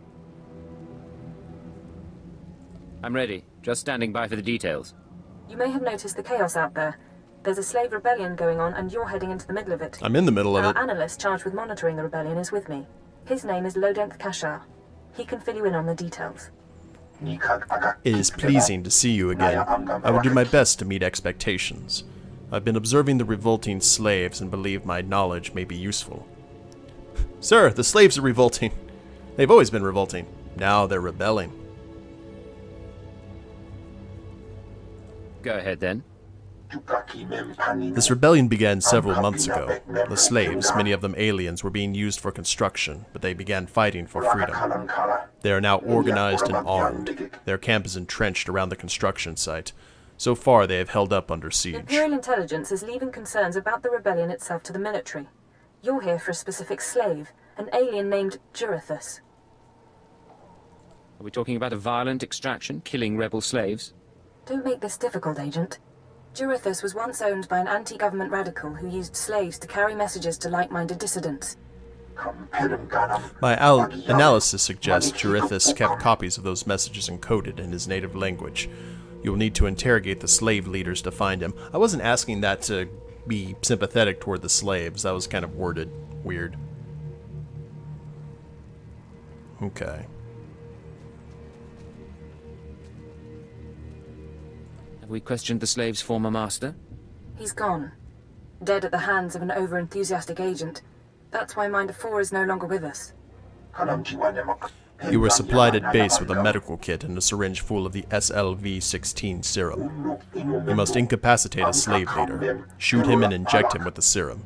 I'm ready. Just standing by for the details. You may have noticed the chaos out there. There's a slave rebellion going on, and you're heading into the middle of it. I'm in the middle of it. Our analyst charged with monitoring the rebellion is with me. His name is Lodenth Kashar. He can fill you in on the details. It is pleasing to see you again. I will do my best to meet expectations. I've been observing the revolting slaves and believe my knowledge may be useful. Sir, the slaves are revolting. They've always been revolting. Now they're rebelling. Go ahead then. This rebellion began several months ago. The slaves, many of them aliens, were being used for construction, but they began fighting for freedom. They are now organized and armed. Their camp is entrenched around the construction site. So far, they have held up under siege. Imperial Intelligence is leaving concerns about the rebellion itself to the military. You're here for a specific slave, an alien named Jurathus. Are we talking about a violent extraction, killing rebel slaves? Don't make this difficult, Agent. Jurithus was once owned by an anti-government radical who used slaves to carry messages to like-minded dissidents. My analysis suggests Jurithus kept copies of those messages encoded in his native language. You will need to interrogate the slave leaders to find him. I wasn't asking that to be sympathetic toward the slaves. That was kind of worded weird. Okay. Have we questioned the slave's former master? He's gone. Dead at the hands of an over-enthusiastic agent. That's why Minder 4 is no longer with us. You were supplied at base with a medical kit and a syringe full of the SLV-16 serum. You must incapacitate a slave leader, shoot him and inject him with the serum.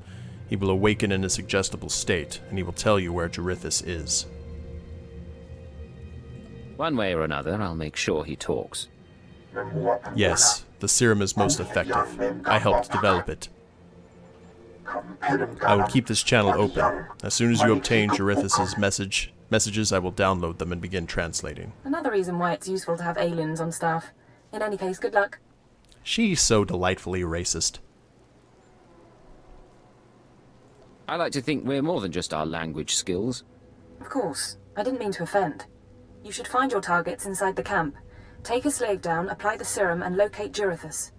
He will awaken in a suggestible state, and he will tell you where Jurithus is. One way or another, I'll make sure he talks. Yes, the serum is most effective. I helped develop it. I will keep this channel open. As soon as you obtain Jurithus' messages, I will download them and begin translating. Another reason why it's useful to have aliens on staff. In any case, good luck. She's so delightfully racist. I like to think we're more than just our language skills. Of course. I didn't mean to offend. You should find your targets inside the camp. Take a slave down, apply the serum, and locate Jurithus.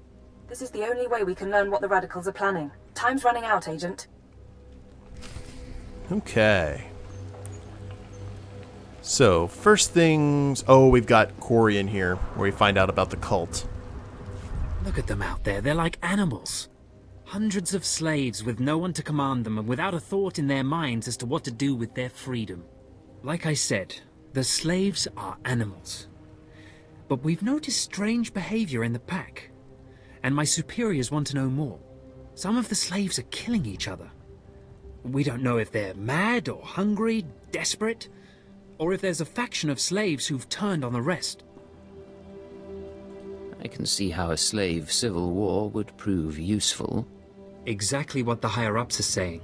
This is the only way we can learn what the radicals are planning. Time's running out, Agent. Okay. So, first things... Oh, we've got Corey in here, where we find out about the cult. Look at them out there. They're like animals. Hundreds of slaves with no one to command them and without a thought in their minds as to what to do with their freedom. Like I said, the slaves are animals. But we've noticed strange behavior in the pack. And my superiors want to know more. Some of the slaves are killing each other. We don't know if they're mad or hungry, desperate, or if there's a faction of slaves who've turned on the rest. I can see how a slave civil war would prove useful. Exactly what the higher-ups are saying.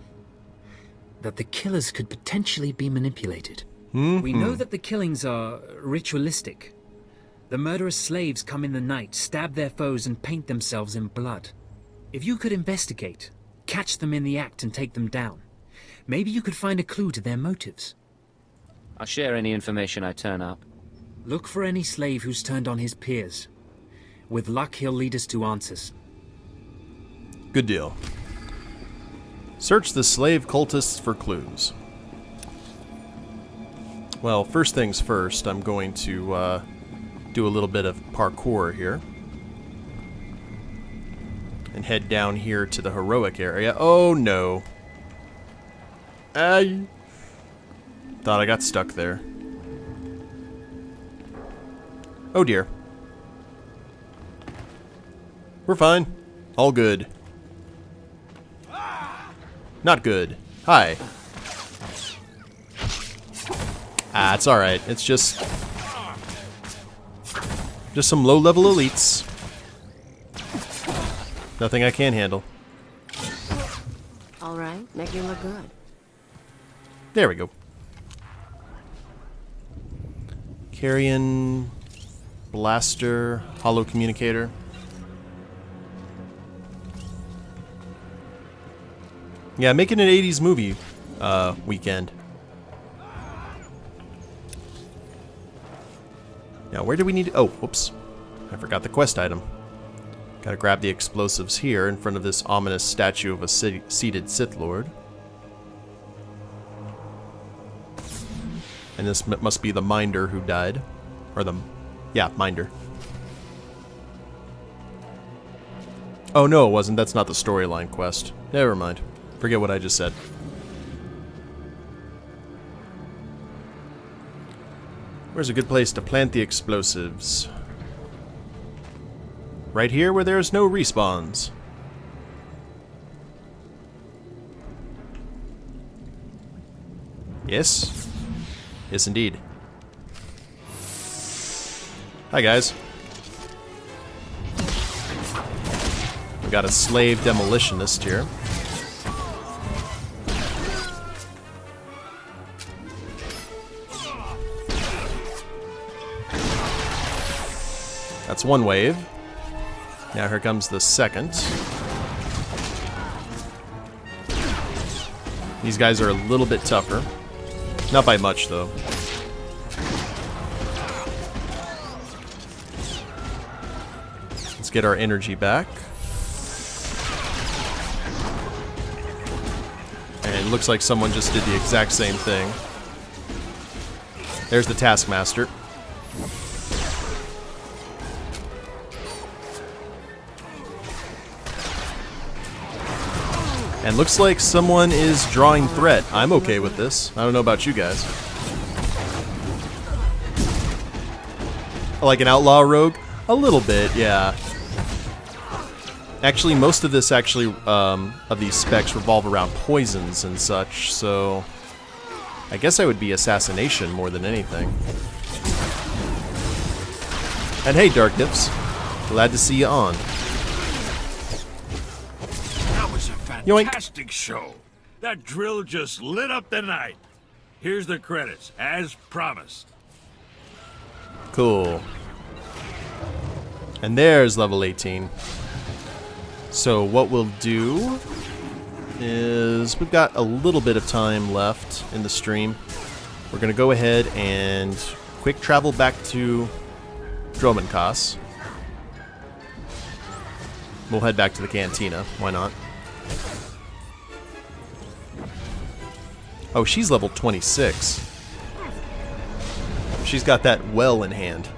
That the killers could potentially be manipulated. We know that the killings are ritualistic. The murderous slaves come in the night, stab their foes, and paint themselves in blood. If you could investigate, catch them in the act and take them down, maybe you could find a clue to their motives. I'll share any information I turn up. Look for any slave who's turned on his peers. With luck, he'll lead us to answers. Good deal. Search the slave cultists for clues. Well, first things first, I'm going to do a little bit of parkour here. And head down here to the heroic area. Oh no. Thought I got stuck there. Oh dear. We're fine. All good. Not good. Hi. It's alright. It's just some low-level elites. Nothing I can't handle. Alright, make you look good. There we go. Carrion, blaster, hollow communicator. Yeah, making an 80s movie weekend. Now, where do we need... Oh, whoops. I forgot the quest item. Gotta grab the explosives here in front of this ominous statue of a seated Sith Lord. And this must be the Minder who died. Or the... Yeah, Minder. Oh, no, it wasn't. That's not the storyline quest. Never mind. Forget what I just said. Where's a good place to plant the explosives? Right here where there's no respawns. Yes? Yes, indeed. Hi, guys. We got a slave demolitionist here. That's one wave. Now here comes the second. These guys are a little bit tougher. Not by much, though. Let's get our energy back. And it looks like someone just did the exact same thing. There's the Taskmaster. And looks like someone is drawing threat. I'm okay with this. I don't know about you guys. Like an outlaw rogue? A little bit, yeah. Actually, most of this of these specs revolve around poisons and such, so I guess I would be assassination more than anything. And hey, Dark Dips. Glad to see you on. That was a fantastic show. That drill just lit up the night. Here's the credits, as promised. Cool. And there's level 18. So what we'll do is we've got a little bit of time left in the stream. We're going to go ahead and quick travel back to Dromund Kaas. We'll head back to the cantina. Why not? Oh, she's level 26. She's got that well in hand.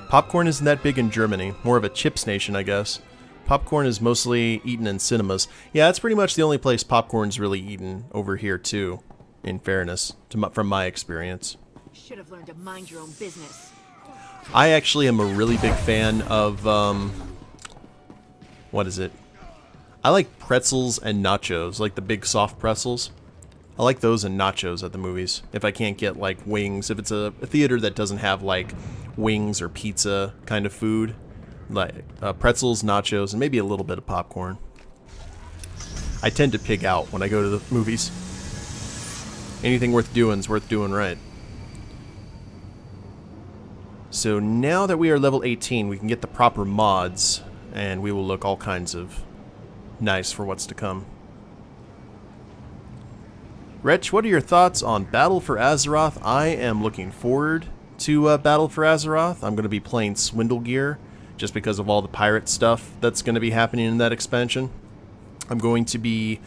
Popcorn isn't that big in Germany. More of a chips nation, I guess. Popcorn is mostly eaten in cinemas. Yeah, that's pretty much the only place popcorn's really eaten over here, too. In fairness, from my experience. Should have learned to mind your own business. I actually am a really big fan of, what is it? I like pretzels and nachos, like the big soft pretzels. I like those and nachos at the movies. If I can't get, like, wings. If it's a theater that doesn't have, like, wings or pizza kind of food. Like pretzels, nachos, and maybe a little bit of popcorn. I tend to pig out when I go to the movies. Anything worth doing is worth doing right. So now that we are level 18, we can get the proper mods, and we will look all kinds of nice for what's to come. Wretch, what are your thoughts on Battle for Azeroth? I am looking forward to Battle for Azeroth. I'm going to be playing Swindle Gear, just because of all the pirate stuff that's going to be happening in that expansion. I'm going to be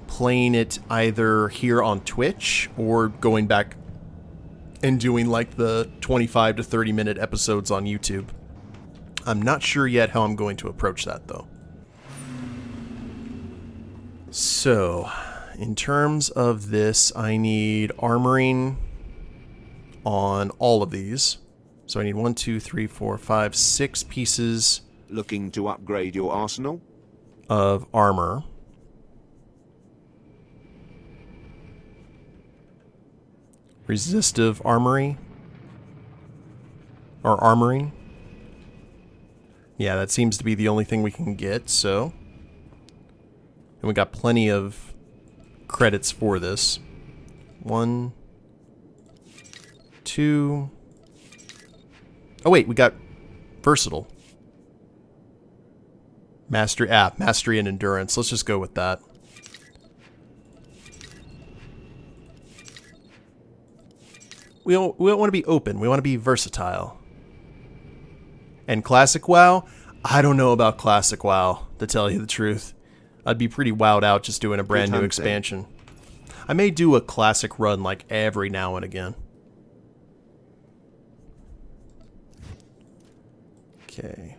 playing it either here on Twitch, or going back and doing like the 25 to 30 minute episodes on YouTube. I'm not sure yet how I'm going to approach that, though. So, in terms of this, I need armoring on all of these. So I need 1, 2, 3, 4, 5, 6 pieces. Looking to upgrade your arsenal? Of armor. Resistive armory. Or armoring. Yeah, that seems to be the only thing we can get, so. And we got plenty of credits for this. 1, 2. Oh wait, we got versatile. Mastery and endurance. Let's just go with that. We don't want to be open. We want to be versatile. And classic WoW? I don't know about classic WoW, to tell you the truth. I'd be pretty wowed out just doing a brand new expansion. I may do a classic run like every now and again. Okay.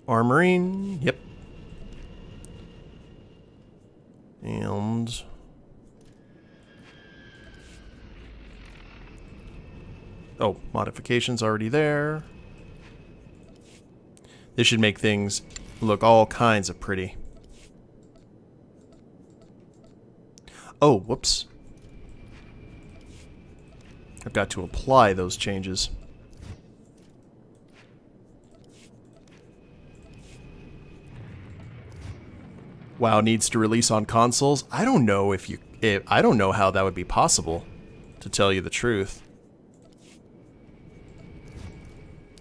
Armoring. Yep. And oh, modifications already there. This should make things look all kinds of pretty. Oh, whoops. I've got to apply those changes. WoW needs to release on consoles. I don't know I don't know how that would be possible, to tell you the truth.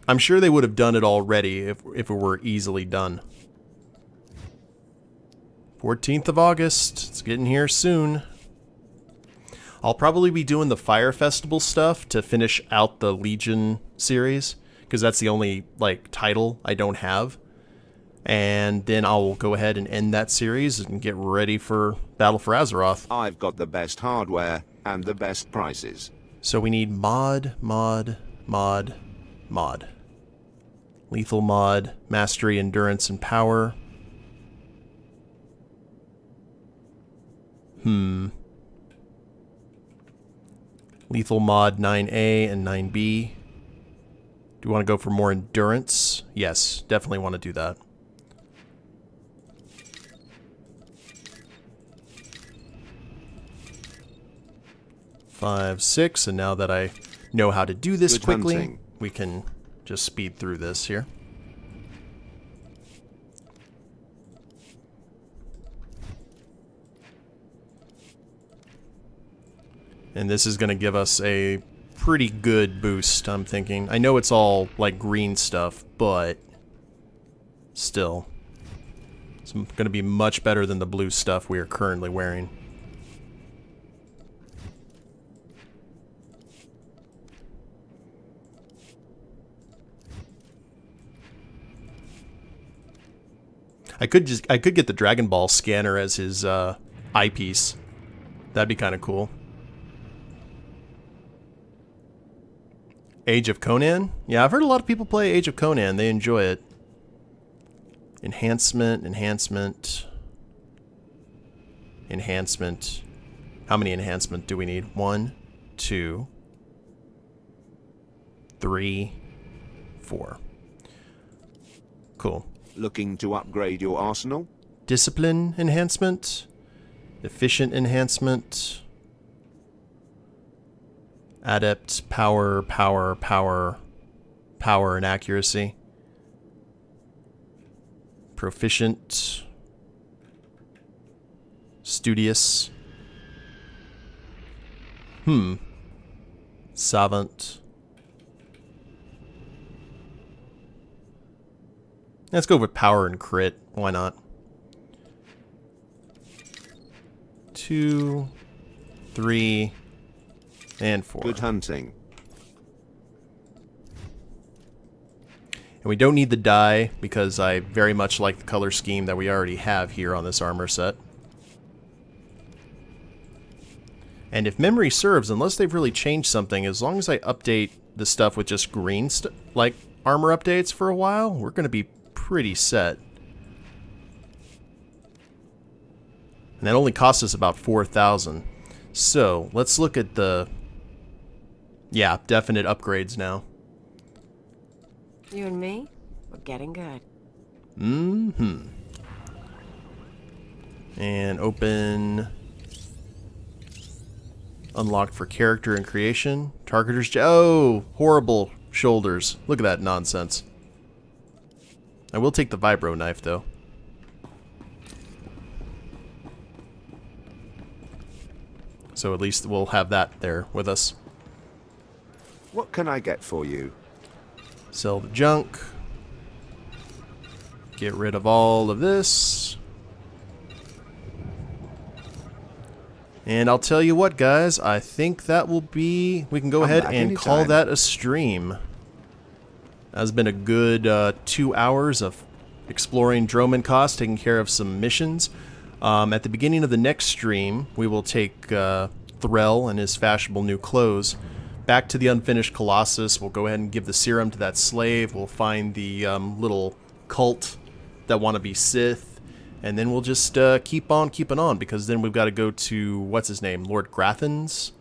I'm sure they would have done it already if it were easily done. 14th of August. It's getting here soon. I'll probably be doing the Fire Festival stuff to finish out the Legion series, because that's the only, like, title I don't have. And then I'll go ahead and end that series and get ready for Battle for Azeroth. I've got the best hardware and the best prices. So we need mod. Lethal mod, mastery, endurance, and power. Lethal mod 9A and 9B. Do you want to go for more endurance? Yes, definitely want to do that. Five, 6, and now that I know how to do this quickly, we can just speed through this here. And this is going to give us a pretty good boost, I'm thinking. I know it's all, like, green stuff, but still. It's going to be much better than the blue stuff we are currently wearing. I could get the Dragon Ball scanner as his eyepiece. That'd be kind of cool. Age of Conan? Yeah, I've heard a lot of people play Age of Conan. They enjoy it. Enhancement. How many enhancement do we need? 1, 2, 3, 4. Cool. Looking to upgrade your arsenal? Discipline enhancement. Efficient enhancement. Adept, power, and accuracy. Proficient. Studious. Savant. Let's go with power and crit. Why not? 2, 3, and 4. Good hunting. And we don't need the dye because I very much like the color scheme that we already have here on this armor set. And if memory serves, unless they've really changed something, as long as I update the stuff with just green like armor updates for a while, we're going to be pretty set. And that only cost us about 4,000. So, let's look at the... Yeah, definite upgrades now. You and me, we're getting good. And open... Unlocked for character and creation. Targeter's... Oh! Horrible shoulders. Look at that nonsense. I will take the vibro knife, though. So at least we'll have that there with us. What can I get for you? Sell the junk. Get rid of all of this. And I'll tell you what, guys. I think that will be... We can go ahead and call that a stream. That's been a good 2 hours of exploring Dromund Kaas, taking care of some missions. At the beginning of the next stream, we will take Threll and his fashionable new clothes back to the Unfinished Colossus. We'll go ahead and give the serum to that slave. We'll find the little cult that want to be Sith. And then we'll just keep on keeping on, because then we've got to go to, what's his name, Lord Grathan's.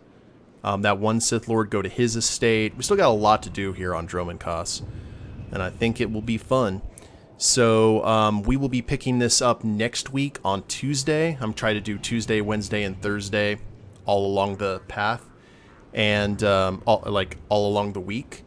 That one Sith Lord, go to his estate. We still got a lot to do here on Dromund Kaas, and I think it will be fun. So we will be picking this up next week on Tuesday. I'm trying to do Tuesday, Wednesday, and Thursday all along the path, and all along the week.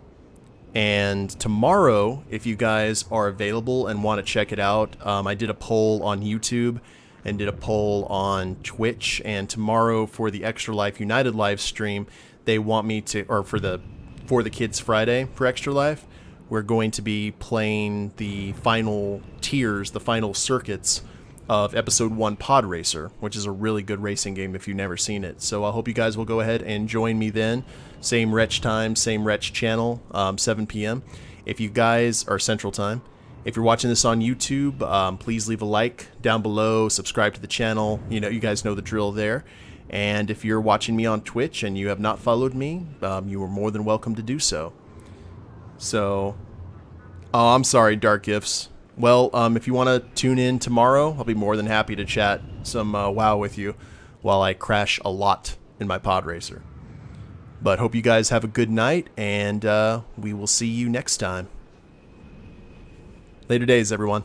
And tomorrow, if you guys are available and want to check it out, I did a poll on YouTube and did a poll on Twitch. And tomorrow for the Extra Life United live stream, they want me to, or for the Kids Friday for Extra Life, we're going to be playing the final tiers, the final circuits of Episode 1 Pod Racer, which is a really good racing game if you've never seen it. So I hope you guys will go ahead and join me then. Same Wretch time, same Wretch channel, 7 p.m. If you guys are Central Time. If you're watching this on YouTube, please leave a like down below, subscribe to the channel. You know, you guys know the drill there. And if you're watching me on Twitch and you have not followed me, you are more than welcome to do so. So, oh, I'm sorry, Dark Gifts. Well, if you want to tune in tomorrow, I'll be more than happy to chat some WoW with you while I crash a lot in my pod racer. But hope you guys have a good night, and we will see you next time. Later days, everyone.